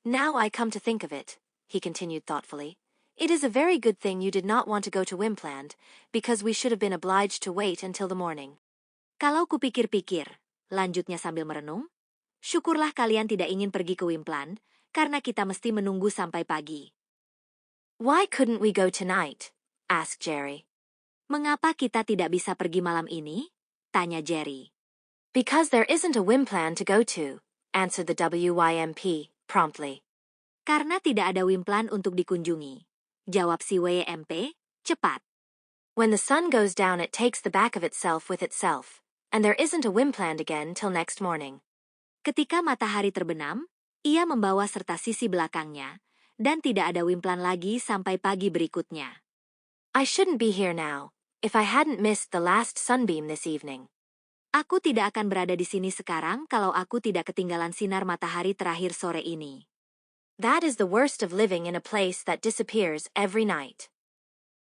Now I come to think of it, he continued thoughtfully. It is a very good thing you did not want to go to Wimpland, because we should have been obliged to wait until the morning. Kalau kupikir-pikir, lanjutnya sambil merenung, syukurlah kalian tidak ingin pergi ke Wimpland, karena kita mesti menunggu sampai pagi. Why couldn't we go tonight? Asked Jerry. Mengapa kita tidak bisa pergi malam ini? Tanya Jerry. Because there isn't a Wimpland to go to, answered the WYMP promptly. Karena tidak ada Wimpland untuk dikunjungi. Jawab si WYMP, cepat. When the sun goes down it takes the back of itself with itself, and there isn't a Wimpland again till next morning. Ketika matahari terbenam, Ia membawa serta sisi belakangnya, dan tidak ada wimplan lagi sampai pagi berikutnya. I shouldn't be here now, if I hadn't missed the last sunbeam this evening. Aku tidak akan berada di sini sekarang kalau aku tidak ketinggalan sinar matahari terakhir sore ini. That is the worst of living in a place that disappears every night.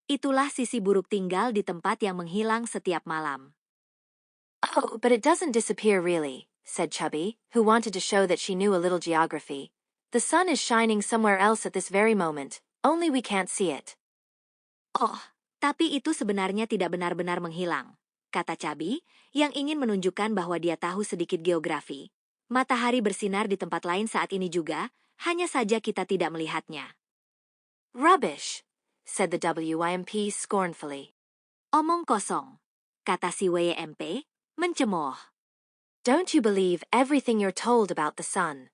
Itulah sisi buruk tinggal di tempat yang menghilang setiap malam. Oh, but it doesn't disappear really, said Chubby, who wanted to show that she knew a little geography. The sun is shining somewhere else at this very moment, only we can't see it. Oh, tapi itu sebenarnya tidak benar-benar menghilang, kata Chubby, yang ingin menunjukkan bahwa dia tahu sedikit geografi. Matahari bersinar di tempat lain saat ini juga, hanya saja kita tidak melihatnya. Rubbish, said the WYMP scornfully. Omong kosong, kata si WYMP, mencemooh. Don't you believe everything you're told about the sun?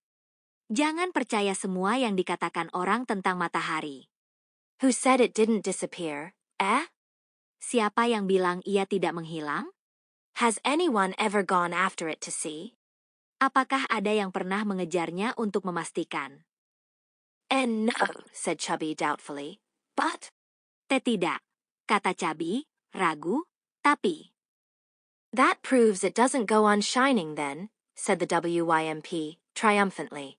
Jangan percaya semua yang dikatakan orang tentang matahari. Who said it didn't disappear, eh? Siapa yang bilang ia tidak menghilang? Has anyone ever gone after it to see? Apakah ada yang pernah mengejarnya untuk memastikan? No, said Chubby doubtfully. But? Tidak, kata Chubby, ragu, tapi. That proves it doesn't go on shining then, said the WYMP, triumphantly.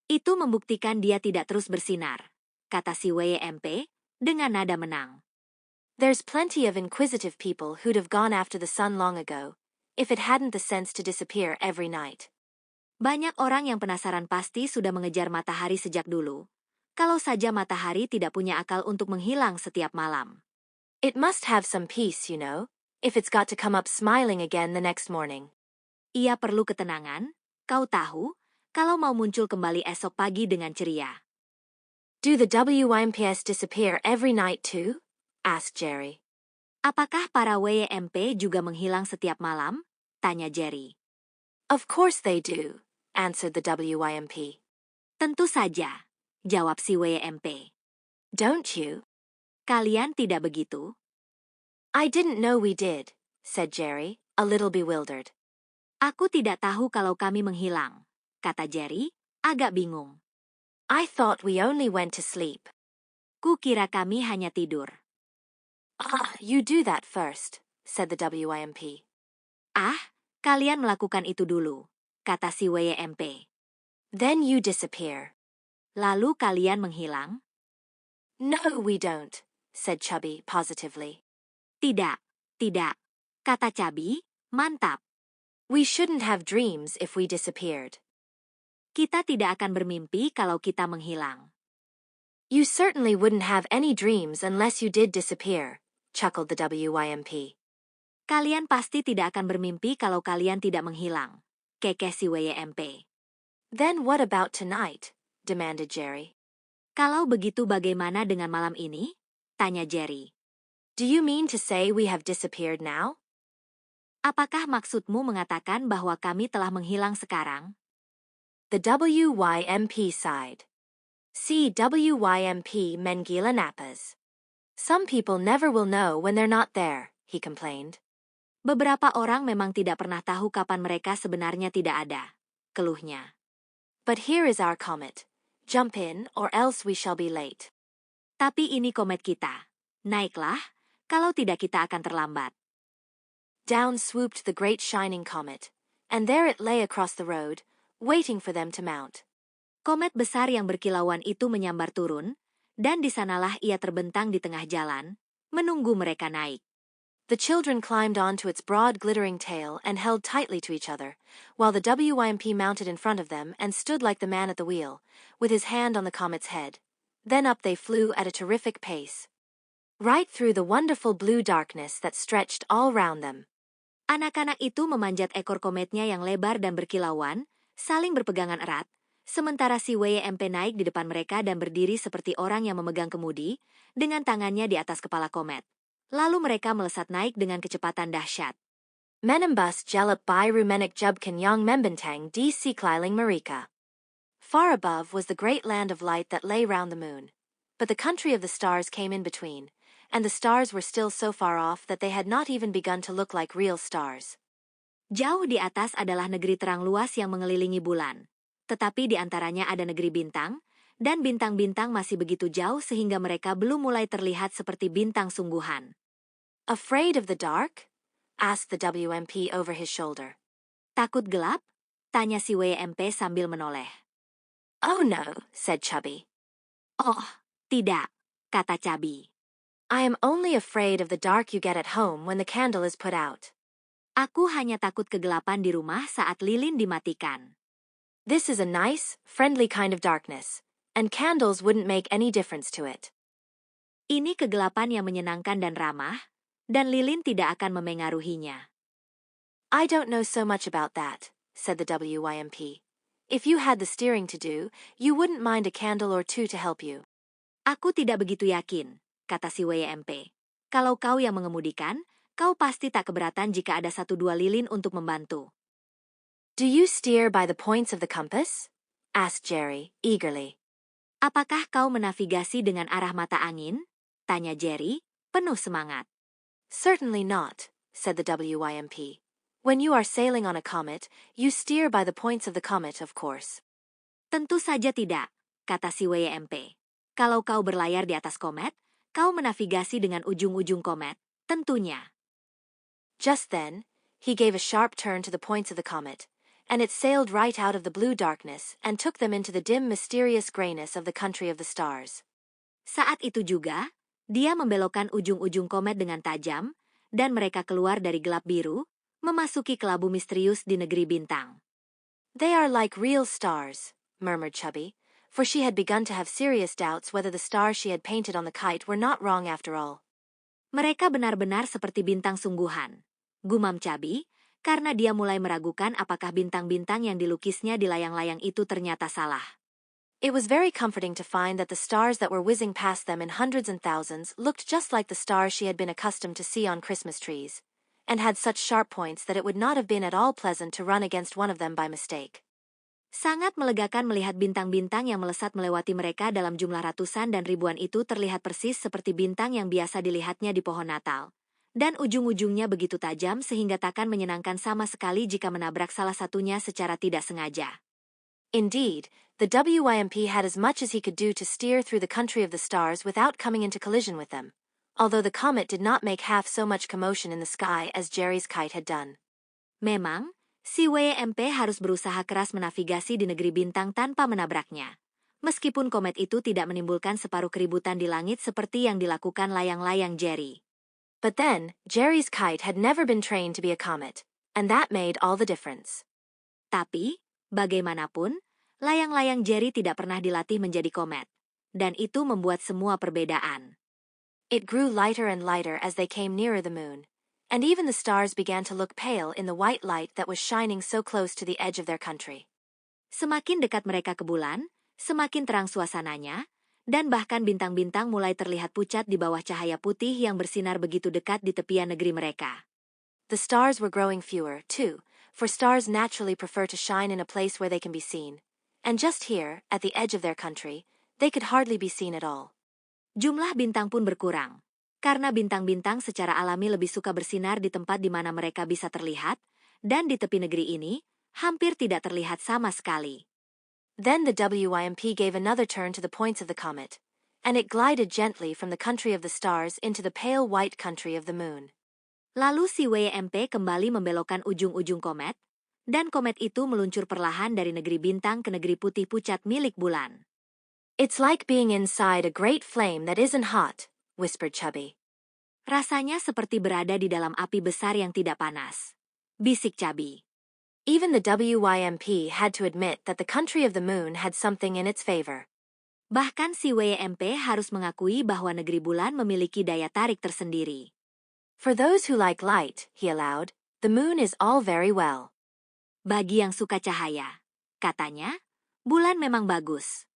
Itu membuktikan dia tidak terus bersinar, kata si WYMP, dengan nada menang. There's plenty of inquisitive people who'd have gone after the sun long ago, if it hadn't the sense to disappear every night. Banyak orang yang penasaran pasti sudah mengejar matahari sejak dulu, kalau saja matahari tidak punya akal untuk menghilang setiap malam. It must have some peace, you know, if it's got to come up smiling again the next morning. Ia perlu ketenangan, kau tahu, kalau mau muncul kembali esok pagi dengan ceria. Do the WYMPs disappear every night too? Asked Jerry. Apakah para WYMP juga menghilang setiap malam? Tanya Jerry. Of course they do, answered the WYMP. Tentu saja, jawab si WYMP. Don't you? Kalian tidak begitu? I didn't know we did, said Jerry, a little bewildered. Aku tidak tahu kalau kami menghilang, kata Jerry, agak bingung. I thought we only went to sleep. Kukira kami hanya tidur. You do that first, said the WYMP. Kalian melakukan itu dulu, kata si WYMP. Then you disappear. Lalu kalian menghilang? No, we don't, said Chubby positively. Tidak, kata Chubby, mantap. We shouldn't have dreams if we disappeared. Kita tidak akan bermimpi kalau kita menghilang. You certainly wouldn't have any dreams unless you did disappear, chuckled the WYMP. Kalian pasti tidak akan bermimpi kalau kalian tidak menghilang, kekeh si WYMP. Then what about tonight? Demanded Jerry. Kalau begitu bagaimana dengan malam ini? Tanya Jerry. Do you mean to say we have disappeared now? Apakah maksudmu mengatakan bahwa kami telah menghilang sekarang? The WYMP side. See WYMP Mengila Napas. Some people never will know when they're not there, he complained. Beberapa orang memang tidak pernah tahu kapan mereka sebenarnya tidak ada, keluhnya. But here is our comet. Jump in, or else we shall be late. Tapi ini komet kita. Naiklah, kalau tidak kita akan terlambat. Down swooped the great shining comet, and there it lay across the road, waiting for them to mount. Komet besar yang berkilauan itu menyambar turun, dan di sanalah ia terbentang di tengah jalan, menunggu mereka naik. The children climbed onto its broad glittering tail and held tightly to each other, while the WYMP mounted in front of them and stood like the man at the wheel, with his hand on the comet's head. Then up they flew at a terrific pace, right through the wonderful blue darkness that stretched all round them. Anak-anak itu memanjat ekor kometnya yang lebar dan berkilauan, saling berpegangan erat, sementara si WYMP naik di depan mereka dan berdiri seperti orang yang memegang kemudi, dengan tangannya di atas kepala komet. Lalu mereka melesat naik dengan kecepatan dahsyat. Menembus jalap by rumenik jubkan yang membentang di sekeliling mereka. Far above was the great land of light that lay round the moon, but the country of the stars came in between, and the stars were still so far off that they had not even begun to look like real stars. Jauh di atas adalah negeri terang luas yang mengelilingi bulan, tetapi di antaranya ada negeri bintang, dan bintang-bintang masih begitu jauh sehingga mereka belum mulai terlihat seperti bintang sungguhan. Afraid of the dark? Asked the WMP over his shoulder. Takut gelap? Tanya si WMP sambil menoleh. Oh no, said Chubby. Oh, tidak, kata Chubby. I am only afraid of the dark you get at home when the candle is put out. Aku hanya takut kegelapan di rumah saat lilin dimatikan. This is a nice, friendly kind of darkness, and candles wouldn't make any difference to it. Ini kegelapan yang menyenangkan dan ramah, dan lilin tidak akan memengaruhinya. I don't know so much about that, said the WYMP. If you had the steering to do, you wouldn't mind a candle or two to help you. Aku tidak begitu yakin, kata si WMP. Kalau kau yang mengemudikan, kau pasti tak keberatan jika ada 1-2 lilin untuk membantu. Do you steer by the points of the compass? Asked Jerry, eagerly. Apakah kau menavigasi dengan arah mata angin? Tanya Jerry, penuh semangat. Certainly not, said the WYMP. When you are sailing on a comet, you steer by the points of the comet, of course. Tentu saja tidak, kata si WMP. Kalau kau berlayar di atas komet, kau menavigasi dengan ujung-ujung komet, tentunya. Just then, he gave a sharp turn to the points of the comet, and it sailed right out of the blue darkness and took them into the dim, mysterious grayness of the country of the stars. Saat itu juga, dia membelokkan ujung-ujung komet dengan tajam, dan mereka keluar dari gelap biru, memasuki kelabu misterius di negeri bintang. They are like real stars, murmured Chubby, for she had begun to have serious doubts whether the stars she had painted on the kite were not wrong after all. Mereka benar-benar seperti bintang sungguhan, gumam Chubby, karena dia mulai meragukan apakah bintang-bintang yang dilukisnya di layang-layang itu ternyata salah. It was very comforting to find that the stars that were whizzing past them in hundreds and thousands looked just like the stars she had been accustomed to see on Christmas trees, and had such sharp points that it would not have been at all pleasant to run against one of them by mistake. Sangat melegakan melihat bintang-bintang yang melesat melewati mereka dalam jumlah ratusan dan ribuan itu terlihat persis seperti bintang yang biasa dilihatnya di pohon Natal. Dan ujung-ujungnya begitu tajam sehingga takkan menyenangkan sama sekali jika menabrak salah satunya secara tidak sengaja. Indeed, the WYMP had as much as he could do to steer through the country of the stars without coming into collision with them, although the comet did not make half so much commotion in the sky as Jerry's kite had done. Memang, si WMP harus berusaha keras menavigasi di negeri bintang tanpa menabraknya. Meskipun komet itu tidak menimbulkan separuh keributan di langit seperti yang dilakukan layang-layang Jerry. But then, Jerry's kite had never been trained to be a comet, and that made all the difference. Tapi, bagaimanapun, layang-layang Jerry tidak pernah dilatih menjadi komet. Dan itu membuat semua perbedaan. It grew lighter and lighter as they came nearer the moon, and even the stars began to look pale in the white light that was shining so close to the edge of their country. Semakin dekat mereka ke bulan, semakin terang suasananya, dan bahkan bintang-bintang mulai terlihat pucat di bawah cahaya putih yang bersinar begitu dekat di tepian negeri mereka. The stars were growing fewer, too, for stars naturally prefer to shine in a place where they can be seen, and just here, at the edge of their country, they could hardly be seen at all. Jumlah bintang pun berkurang, karena bintang-bintang secara alami lebih suka bersinar di tempat di mana mereka bisa terlihat, dan di tepi negeri ini, hampir tidak terlihat sama sekali. Then the WYMP gave another turn to the points of the comet, and it glided gently from the country of the stars into the pale white country of the moon. Lalu si WMP kembali membelokkan ujung-ujung komet, dan komet itu meluncur perlahan dari negeri bintang ke negeri putih pucat milik bulan. It's like being inside a great flame that isn't hot, whispered Chubby. Rasanya seperti berada di dalam api besar yang tidak panas, bisik Chubby. Even the WYMP had to admit that the country of the moon had something in its favor. Bahkan si WMP harus mengakui bahwa negeri bulan memiliki daya tarik tersendiri. For those who like light, he allowed, the moon is all very well. Bagi yang suka cahaya, katanya, bulan memang bagus.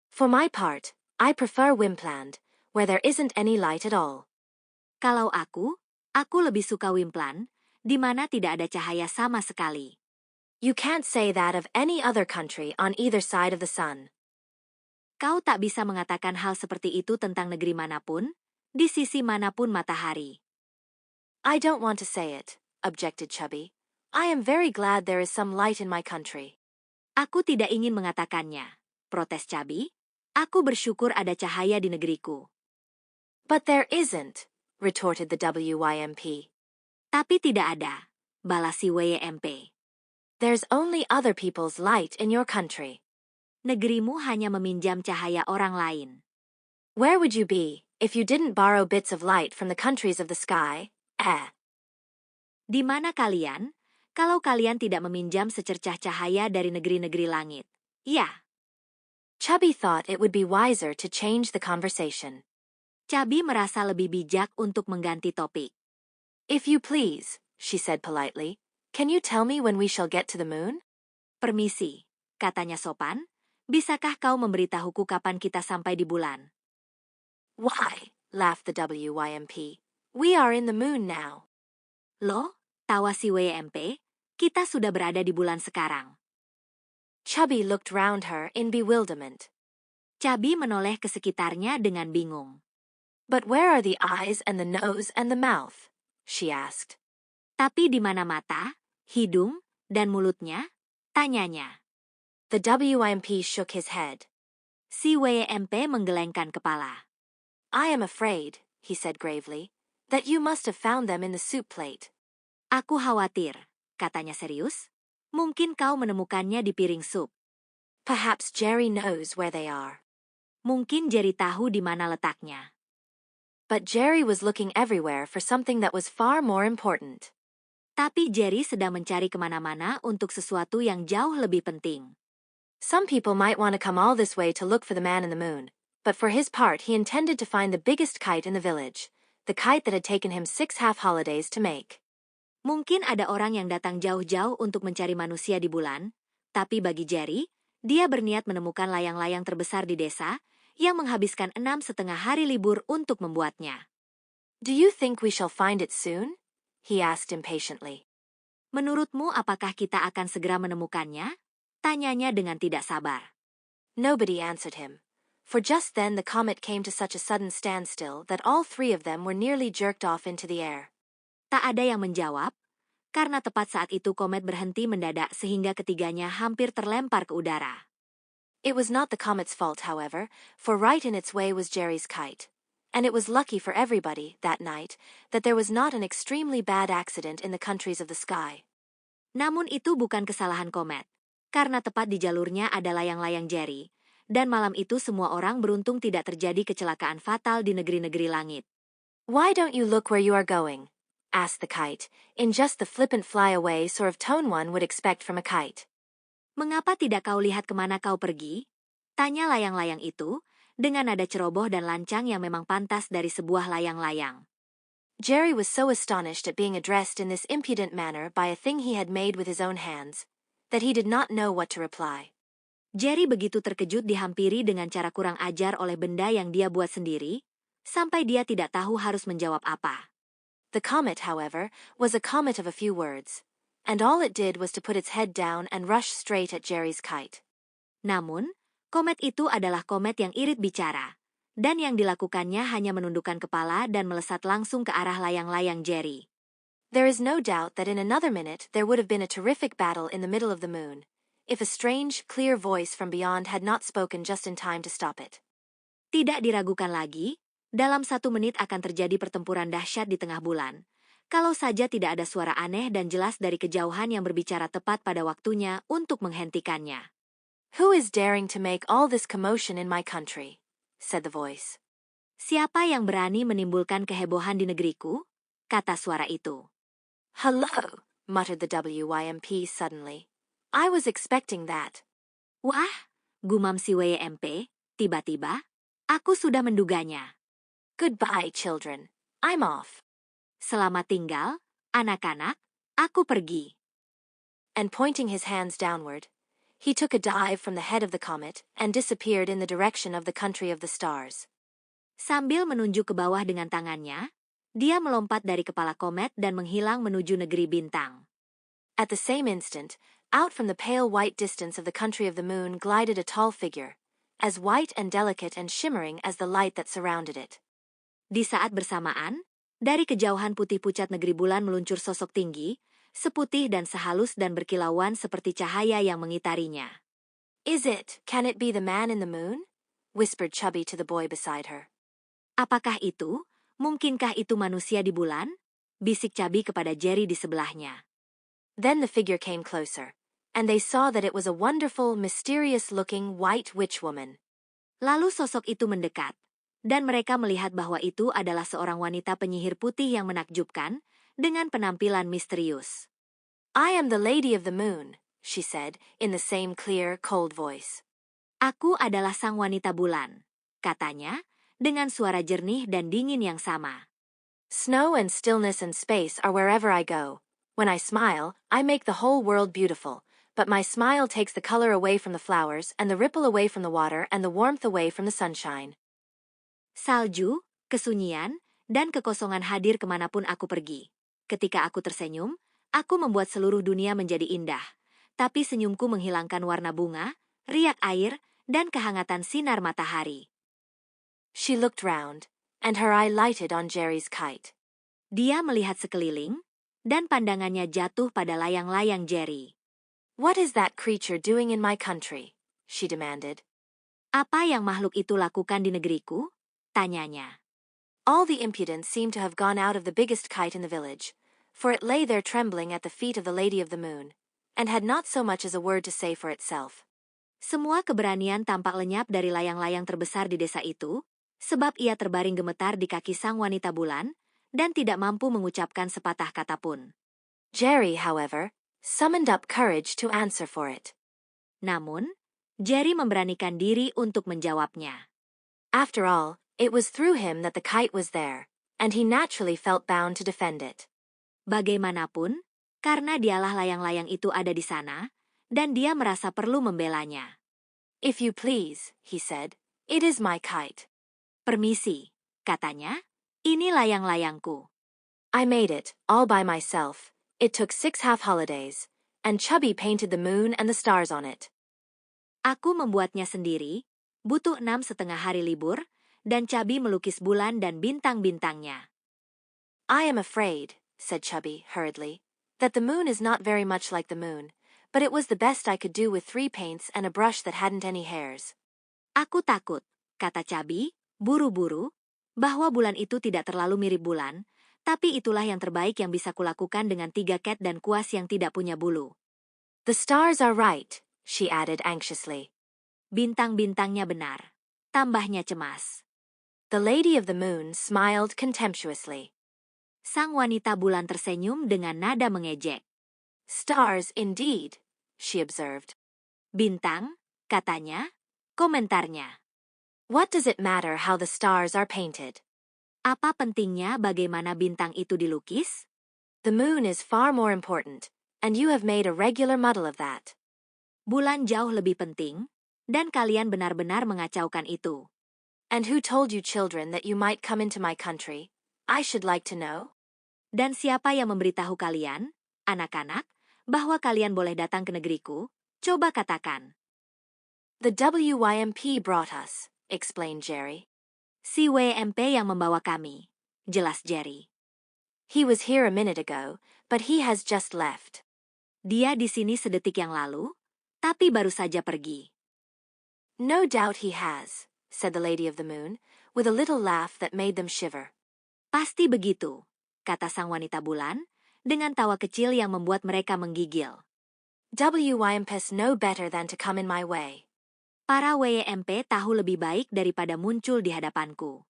For my part, I prefer Wimpland, where there isn't any light at all. Kalau aku lebih suka Wimpland, di mana tidak ada cahaya sama sekali. You can't say that of any other country on either side of the sun. Kau tak bisa mengatakan hal seperti itu tentang negeri manapun, di sisi manapun matahari. I don't want to say it, objected Chubby. I am very glad there is some light in my country. Aku tidak ingin mengatakannya, protes Chubby. Aku bersyukur ada cahaya di negeriku. But there isn't, retorted the WYMP. Tapi tidak ada, balas si WYMP. There's only other people's light in your country. Negerimu hanya meminjam cahaya orang lain. Where would you be if you didn't borrow bits of light from the countries of the sky? Di mana kalian, kalau kalian tidak meminjam secercah cahaya dari negeri-negeri langit? Ya, Chubby thought it would be wiser to change the conversation. Chubby merasa lebih bijak untuk mengganti topik. If you please, she said politely, can you tell me when we shall get to the moon? Permisi, katanya sopan. Bisakah kau memberitahuku kapan kita sampai di bulan? Why, laughed the WYMP. We are in the moon now. Loh, tawa si WYMP, kita sudah berada di bulan sekarang. Chubby looked round her in bewilderment. Chubby menoleh ke sekitarnya dengan bingung. But where are the eyes and the nose and the mouth? She asked. Tapi di mana mata, hidung, dan mulutnya? Tanyanya. The WYMP shook his head. Si WYMP menggelengkan kepala. I am afraid, he said gravely, that you must have found them in the soup plate. Aku khawatir, katanya serius. Mungkin kau menemukannya di piring sup. Perhaps Jerry knows where they are. Mungkin Jerry tahu di mana letaknya. But Jerry was looking everywhere for something that was far more important. Tapi Jerry sedang mencari kemana-mana untuk sesuatu yang jauh lebih penting. Some people might want to come all this way to look for the man in the moon, but for his part he intended to find the biggest kite in the village, the kite that had taken him 6 half-holidays to make. Mungkin ada orang yang datang jauh-jauh untuk mencari manusia di bulan, tapi bagi Jerry, dia berniat menemukan layang-layang terbesar di desa yang menghabiskan 6,5 hari libur untuk membuatnya. Do you think we shall find it soon? He asked impatiently. Menurutmu apakah kita akan segera menemukannya? Tanyanya dengan tidak sabar. Nobody answered him, for just then the comet came to such a sudden standstill that all three of them were nearly jerked off into the air. Tak ada yang menjawab, karena tepat saat itu komet berhenti mendadak sehingga ketiganya hampir terlempar ke udara. It was not the comet's fault, however, for right in its way was Jerry's kite, and it was lucky for everybody, that night, that there was not an extremely bad accident in the countries of the sky. Namun itu bukan kesalahan komet, karena tepat di jalurnya ada layang-layang Jerry, dan malam itu semua orang beruntung tidak terjadi kecelakaan fatal di negeri-negeri langit. Why don't you look where you are going? Asked the kite, in just the flippant fly-away sort of tone one would expect from a kite. Mengapa tidak kau lihat kemana kau pergi? Tanya layang-layang itu, dengan nada ceroboh dan lancang yang memang pantas dari sebuah layang-layang. Jerry was so astonished at being addressed in this impudent manner by a thing he had made with his own hands, that he did not know what to reply. Jerry begitu terkejut dihampiri dengan cara kurang ajar oleh benda yang dia buat sendiri, sampai dia tidak tahu harus menjawab apa. The comet, however, was a comet of a few words, and all it did was to put its head down and rush straight at Jerry's kite. Namun, komet itu adalah komet yang irit bicara, dan yang dilakukannya hanya menundukkan kepala dan melesat langsung ke arah layang-layang Jerry. There is no doubt that in another minute there would have been a terrific battle in the middle of the moon, if a strange, clear voice from beyond had not spoken just in time to stop it. Tidak diragukan lagi, dalam 1 menit akan terjadi pertempuran dahsyat di tengah bulan, kalau saja tidak ada suara aneh dan jelas dari kejauhan yang berbicara tepat pada waktunya untuk menghentikannya. Who is daring to make all this commotion in my country? Said the voice. Siapa yang berani menimbulkan kehebohan di negeriku? Kata suara itu. Hello, muttered the WYMP suddenly. I was expecting that. Wah, gumam si WYMP, tiba-tiba, aku sudah menduganya. Goodbye, children. I'm off. Selamat tinggal, anak-anak, aku pergi. And pointing his hands downward, he took a dive from the head of the comet and disappeared in the direction of the country of the stars. Sambil menunjuk ke bawah dengan tangannya, dia melompat dari kepala komet dan menghilang menuju negeri bintang. At the same instant, out from the pale white distance of the country of the moon glided a tall figure, as white and delicate and shimmering as the light that surrounded it. Di saat bersamaan, dari kejauhan putih pucat negeri bulan meluncur sosok tinggi, seputih dan sehalus dan berkilauan seperti cahaya yang mengitarinya. Can it be the man in the moon? Whispered Chubby to the boy beside her. Apakah itu? Mungkinkah itu manusia di bulan? Bisik Chubby kepada Jerry di sebelahnya. Then the figure came closer, and they saw that it was a wonderful, mysterious-looking white witch woman. Lalu sosok itu mendekat, dan mereka melihat bahwa itu adalah seorang wanita penyihir putih yang menakjubkan, dengan penampilan misterius. I am the Lady of the Moon, she said, in the same clear, cold voice. Aku adalah sang wanita bulan, katanya, dengan suara jernih dan dingin yang sama. Snow and stillness and space are wherever I go. When I smile, I make the whole world beautiful, but my smile takes the color away from the flowers and the ripple away from the water and the warmth away from the sunshine. Salju, kesunyian, dan kekosongan hadir kemanapun aku pergi. Ketika aku tersenyum, aku membuat seluruh dunia menjadi indah, tapi senyumku menghilangkan warna bunga, riak air, dan kehangatan sinar matahari. She looked round, and her eye lighted on Jerry's kite. Dia melihat sekeliling, dan pandangannya jatuh pada layang-layang Jerry. What is that creature doing in my country? She demanded. Apa yang makhluk itu lakukan di negeriku? Tanyanya. All the impudence seemed to have gone out of the biggest kite in the village, for it lay there trembling at the feet of the Lady of the Moon, and had not so much as a word to say for itself. Semua keberanian tampak lenyap dari layang-layang terbesar di desa itu, sebab ia terbaring gemetar di kaki sang wanita bulan, dan tidak mampu mengucapkan sepatah kata pun. Jerry, however, summoned up courage to answer for it. Namun, Jerry memberanikan diri untuk menjawabnya. After all, it was through him that the kite was there, and he naturally felt bound to defend it. Bagaimanapun, karena dialah layang-layang itu ada di sana, dan dia merasa perlu membelanya. If you please, he said, it is my kite. Permisi, katanya, ini layang-layangku. I made it, all by myself. It took 6 half-holidays, and Chubby painted the moon and the stars on it. Aku membuatnya sendiri, butuh 6,5 hari libur, dan Chubby melukis bulan dan bintang-bintangnya. I am afraid, said Chubby hurriedly, that the moon is not very much like the moon, but it was the best I could do with 3 paints and a brush that hadn't any hairs. Aku takut, kata Chubby, buru-buru, bahwa bulan itu tidak terlalu mirip bulan, tapi itulah yang terbaik yang bisa kulakukan dengan 3 cat dan kuas yang tidak punya bulu. The stars are right, she added anxiously. Bintang-bintangnya benar, tambahnya cemas. The Lady of the Moon smiled contemptuously. Sang wanita bulan tersenyum dengan nada mengejek. Stars indeed, she observed. Bintang, katanya, komentarnya. What does it matter how the stars are painted? Apa pentingnya bagaimana bintang itu dilukis? The moon is far more important, and you have made a regular muddle of that. Bulan jauh lebih penting, dan kalian benar-benar mengacaukan itu. And who told you children that you might come into my country? I should like to know. Dan siapa yang memberitahu kalian, anak-anak, bahwa kalian boleh datang ke negeriku? Coba katakan. The WYMP brought us, explained Jerry. Si WMP yang membawa kami, jelas Jerry. He was here a minute ago, but he has just left. Dia di sini sedetik yang lalu, tapi baru saja pergi. No doubt he has, said the Lady of the Moon, with a little laugh that made them shiver. Pasti begitu, kata sang wanita bulan, dengan tawa kecil yang membuat mereka menggigil. WYMPs know better than to come in my way. Para WMP tahu lebih baik daripada muncul di hadapanku.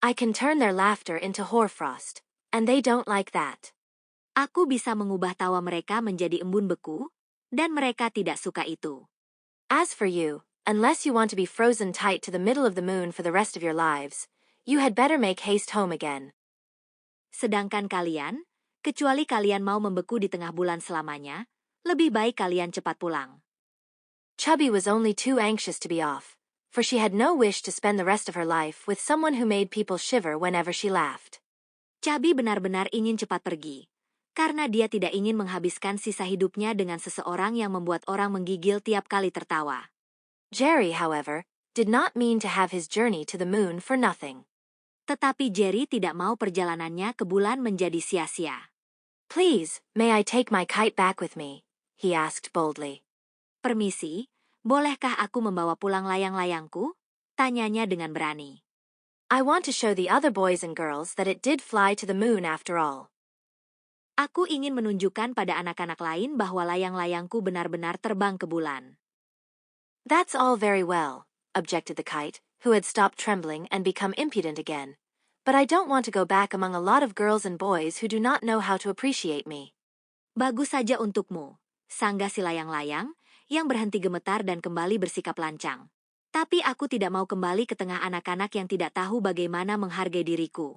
I can turn their laughter into hoarfrost, and they don't like that. Aku bisa mengubah tawa mereka menjadi embun beku, dan mereka tidak suka itu. As for you, unless you want to be frozen tight to the middle of the moon for the rest of your lives, you had better make haste home again. Sedangkan kalian, kecuali kalian mau membeku di tengah bulan selamanya, lebih baik kalian cepat pulang. Chubby was only too anxious to be off, for she had no wish to spend the rest of her life with someone who made people shiver whenever she laughed. Chubby benar-benar ingin cepat pergi, karena dia tidak ingin menghabiskan sisa hidupnya dengan seseorang yang membuat orang menggigil tiap kali tertawa. Jerry, however, did not mean to have his journey to the moon for nothing. Tetapi Jerry tidak mau perjalanannya ke bulan menjadi sia-sia. Please, may I take my kite back with me? He asked boldly. Permisi, Bolehkah aku membawa pulang layang-layangku? Tanyanya dengan berani. I want to show the other boys and girls that it did fly to the moon after all. Aku ingin menunjukkan pada anak-anak lain bahwa layang-layangku benar-benar terbang ke bulan. That's all very well, objected the kite, who had stopped trembling and become impudent again. But I don't want to go back among a lot of girls and boys who do not know how to appreciate me. Bagus saja untukmu, sanggah si layang-layang, yang berhenti gemetar dan kembali bersikap lancang. Tapi aku tidak mau kembali ke tengah anak-anak yang tidak tahu bagaimana menghargai diriku.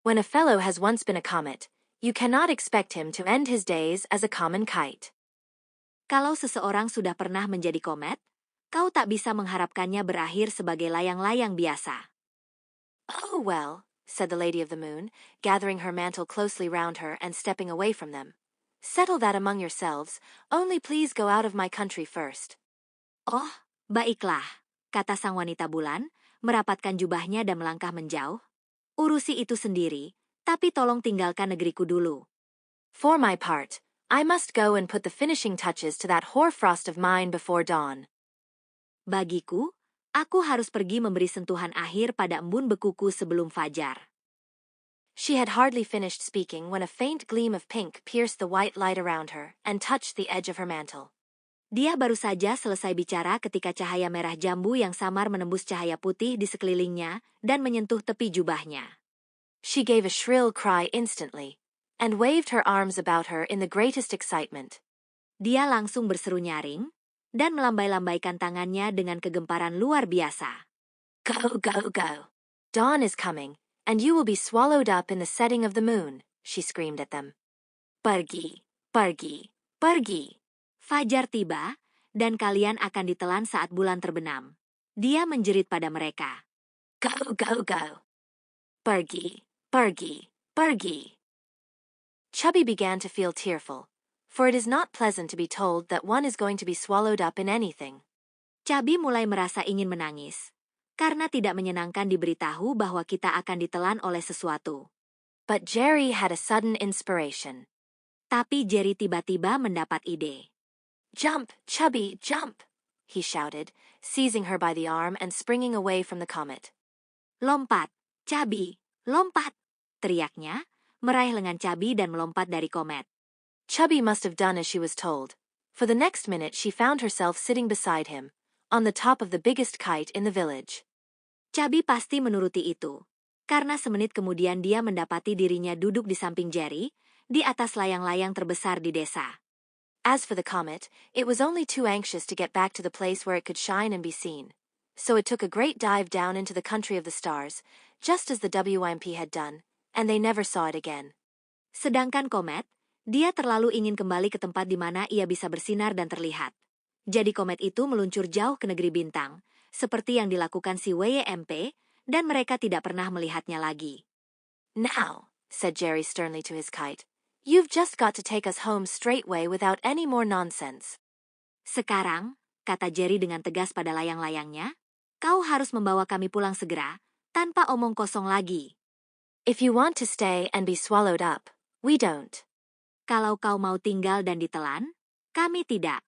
When a fellow has once been a comet, you cannot expect him to end his days as a common kite. Kalau seseorang sudah pernah menjadi komet, kau tak bisa mengharapkannya berakhir sebagai layang-layang biasa. Oh well, said the Lady of the Moon, gathering her mantle closely round her and stepping away from them. Settle that among yourselves, only please go out of my country first. Oh, baiklah, kata sang wanita bulan, merapatkan jubahnya dan melangkah menjauh. Urusi itu sendiri, tapi tolong tinggalkan negeriku dulu. For my part, I must go and put the finishing touches to that hoarfrost of mine before dawn. Bagiku, aku harus pergi memberi sentuhan akhir pada embun bekuku sebelum fajar. She had hardly finished speaking when a faint gleam of pink pierced the white light around her and touched the edge of her mantle. Dia baru saja selesai bicara ketika cahaya merah jambu yang samar menembus cahaya putih di sekelilingnya dan menyentuh tepi jubahnya. She gave a shrill cry instantly, and waved her arms about her in the greatest excitement. Dia langsung berseru nyaring, dan melambai-lambaikan tangannya dengan kegemparan luar biasa. Go, go, go. Dawn is coming, and you will be swallowed up in the setting of the moon, she screamed at them. Pergi, pergi, pergi. Fajar tiba, dan kalian akan ditelan saat bulan terbenam. Dia menjerit pada mereka. Go, go, go. Pergi, pergi, pergi. Chubby began to feel tearful, for it is not pleasant to be told that one is going to be swallowed up in anything. Chubby mulai merasa ingin menangis, karena tidak menyenangkan diberitahu bahwa kita akan ditelan oleh sesuatu. But Jerry had a sudden inspiration. Tapi Jerry tiba-tiba mendapat ide. Jump, Chubby, jump, he shouted, seizing her by the arm and springing away from the comet. Lompat, Chubby, lompat, teriaknya, meraih lengan Chubby dan melompat dari komet. Chubby must have done as she was told, for the next minute she found herself sitting beside him, on the top of the biggest kite in the village. Chubby pasti menuruti itu, karena semenit kemudian dia mendapati dirinya duduk di samping Jerry, di atas layang-layang terbesar di desa. As for the comet, it was only too anxious to get back to the place where it could shine and be seen. So it took a great dive down into the country of the stars, just as the WMP had done, and they never saw it again. Sedangkan komet, dia terlalu ingin kembali ke tempat di mana ia bisa bersinar dan terlihat. Jadi komet itu meluncur jauh ke negeri bintang, seperti yang dilakukan si WMP, dan mereka tidak pernah melihatnya lagi. Now, said Jerry sternly to his kite, you've just got to take us home straightway without any more nonsense. Sekarang, kata Jerry dengan tegas pada layang-layangnya, kau harus membawa kami pulang segera, tanpa omong kosong lagi. If you want to stay and be swallowed up, we don't. Kalau kau mau tinggal dan ditelan, kami tidak.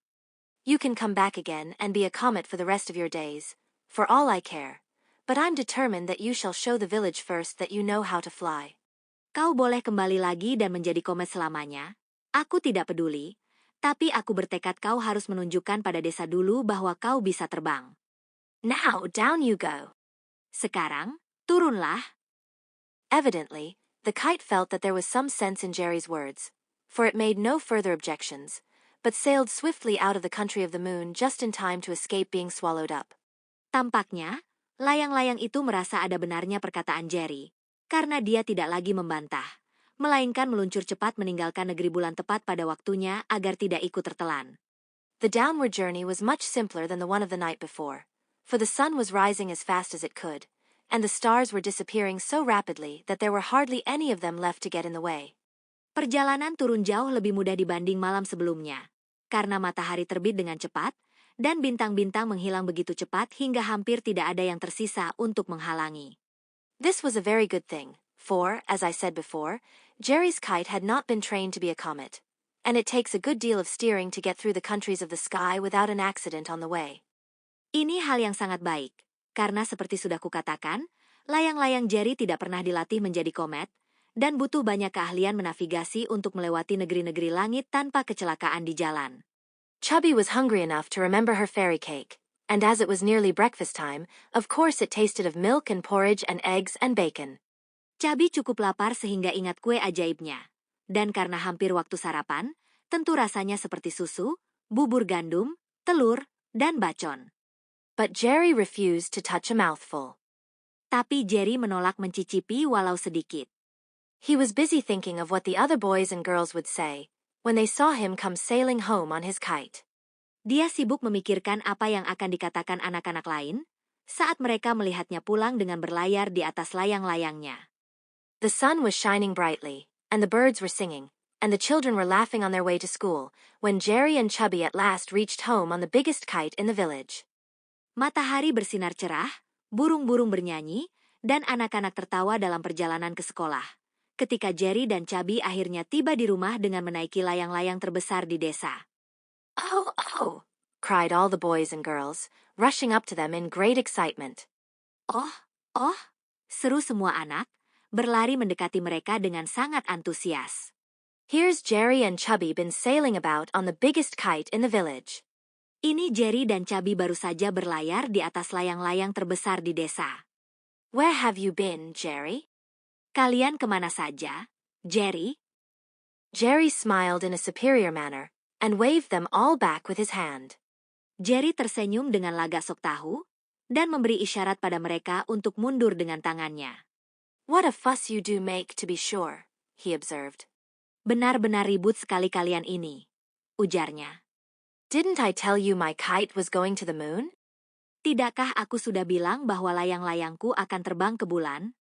You can come back again and be a comet for the rest of your days, for all I care. But I'm determined that you shall show the village first that you know how to fly. Kau boleh kembali lagi dan menjadi komet selamanya. Aku tidak peduli, tapi aku bertekad kau harus menunjukkan pada desa dulu bahwa kau bisa terbang. Now, down you go. Sekarang, turunlah. Evidently, the kite felt that there was some sense in Jerry's words, for it made no further objections, but sailed swiftly out of the country of the moon just in time to escape being swallowed up. Tampaknya, layang-layang itu merasa ada benarnya perkataan Jerry, karena dia tidak lagi membantah, melainkan meluncur cepat meninggalkan negeri bulan tepat pada waktunya agar tidak ikut tertelan. The downward journey was much simpler than the one of the night before, for the sun was rising as fast as it could, and the stars were disappearing so rapidly that there were hardly any of them left to get in the way. Perjalanan turun jauh lebih mudah dibanding malam sebelumnya, karena matahari terbit dengan cepat, dan bintang-bintang menghilang begitu cepat hingga hampir tidak ada yang tersisa untuk menghalangi. This was a very good thing, for, as I said before, Jerry's kite had not been trained to be a comet, and it takes a good deal of steering to get through the countries of the sky without an accident on the way. Ini hal yang sangat baik, karena seperti sudah kukatakan, layang-layang Jerry tidak pernah dilatih menjadi komet, dan butuh banyak keahlian menavigasi untuk melewati negeri-negeri langit tanpa kecelakaan di jalan. Chubby was hungry enough to remember her fairy cake, and as it was nearly breakfast time, of course it tasted of milk and porridge and eggs and bacon. Chubby cukup lapar sehingga ingat kue ajaibnya. Dan karena hampir waktu sarapan, tentu rasanya seperti susu, bubur gandum, telur, dan bacon. But Jerry refused to touch a mouthful. Tapi Jerry menolak mencicipi walau sedikit. He was busy thinking of what the other boys and girls would say when they saw him come sailing home on his kite. Dia sibuk memikirkan apa yang akan dikatakan anak-anak lain saat mereka melihatnya pulang dengan berlayar di atas layang-layangnya. The sun was shining brightly, and the birds were singing, and the children were laughing on their way to school, when Jerry and Chubby at last reached home on the biggest kite in the village. Matahari bersinar cerah, burung-burung bernyanyi, dan anak-anak tertawa dalam perjalanan ke sekolah. Ketika Jerry dan Chubby akhirnya tiba di rumah dengan menaiki layang-layang terbesar di desa. "Oh, oh!" cried all the boys and girls, rushing up to them in great excitement. Oh, oh, seru semua anak, berlari mendekati mereka dengan sangat antusias. "Here's Jerry and Chubby been sailing about on the biggest kite in the village." Ini Jerry dan Chubby baru saja berlayar di atas layang-layang terbesar di desa. "Where have you been, Jerry?" Kalian kemana saja, Jerry? Jerry smiled in a superior manner and waved them all back with his hand. Jerry tersenyum dengan lagak sok tahu dan memberi isyarat pada mereka untuk mundur dengan tangannya. "What a fuss you do make, to be sure," he observed. Benar-benar ribut sekali kalian ini, ujarnya. "Didn't I tell you my kite was going to the moon?" Tidakkah aku sudah bilang bahwa layang-layangku akan terbang ke bulan?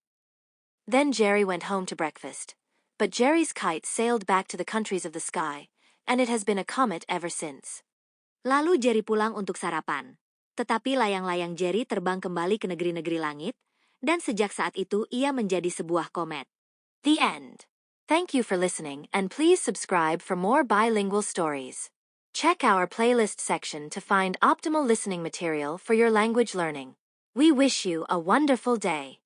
Then Jerry went home to breakfast, but Jerry's kite sailed back to the countries of the sky, and it has been a comet ever since. Lalu Jerry pulang untuk sarapan. Tetapi layang-layang Jerry terbang kembali ke negeri-negeri langit, dan sejak saat itu ia menjadi sebuah komet. The end. Thank you for listening, and please subscribe for more bilingual stories. Check our playlist section to find optimal listening material for your language learning. We wish you a wonderful day.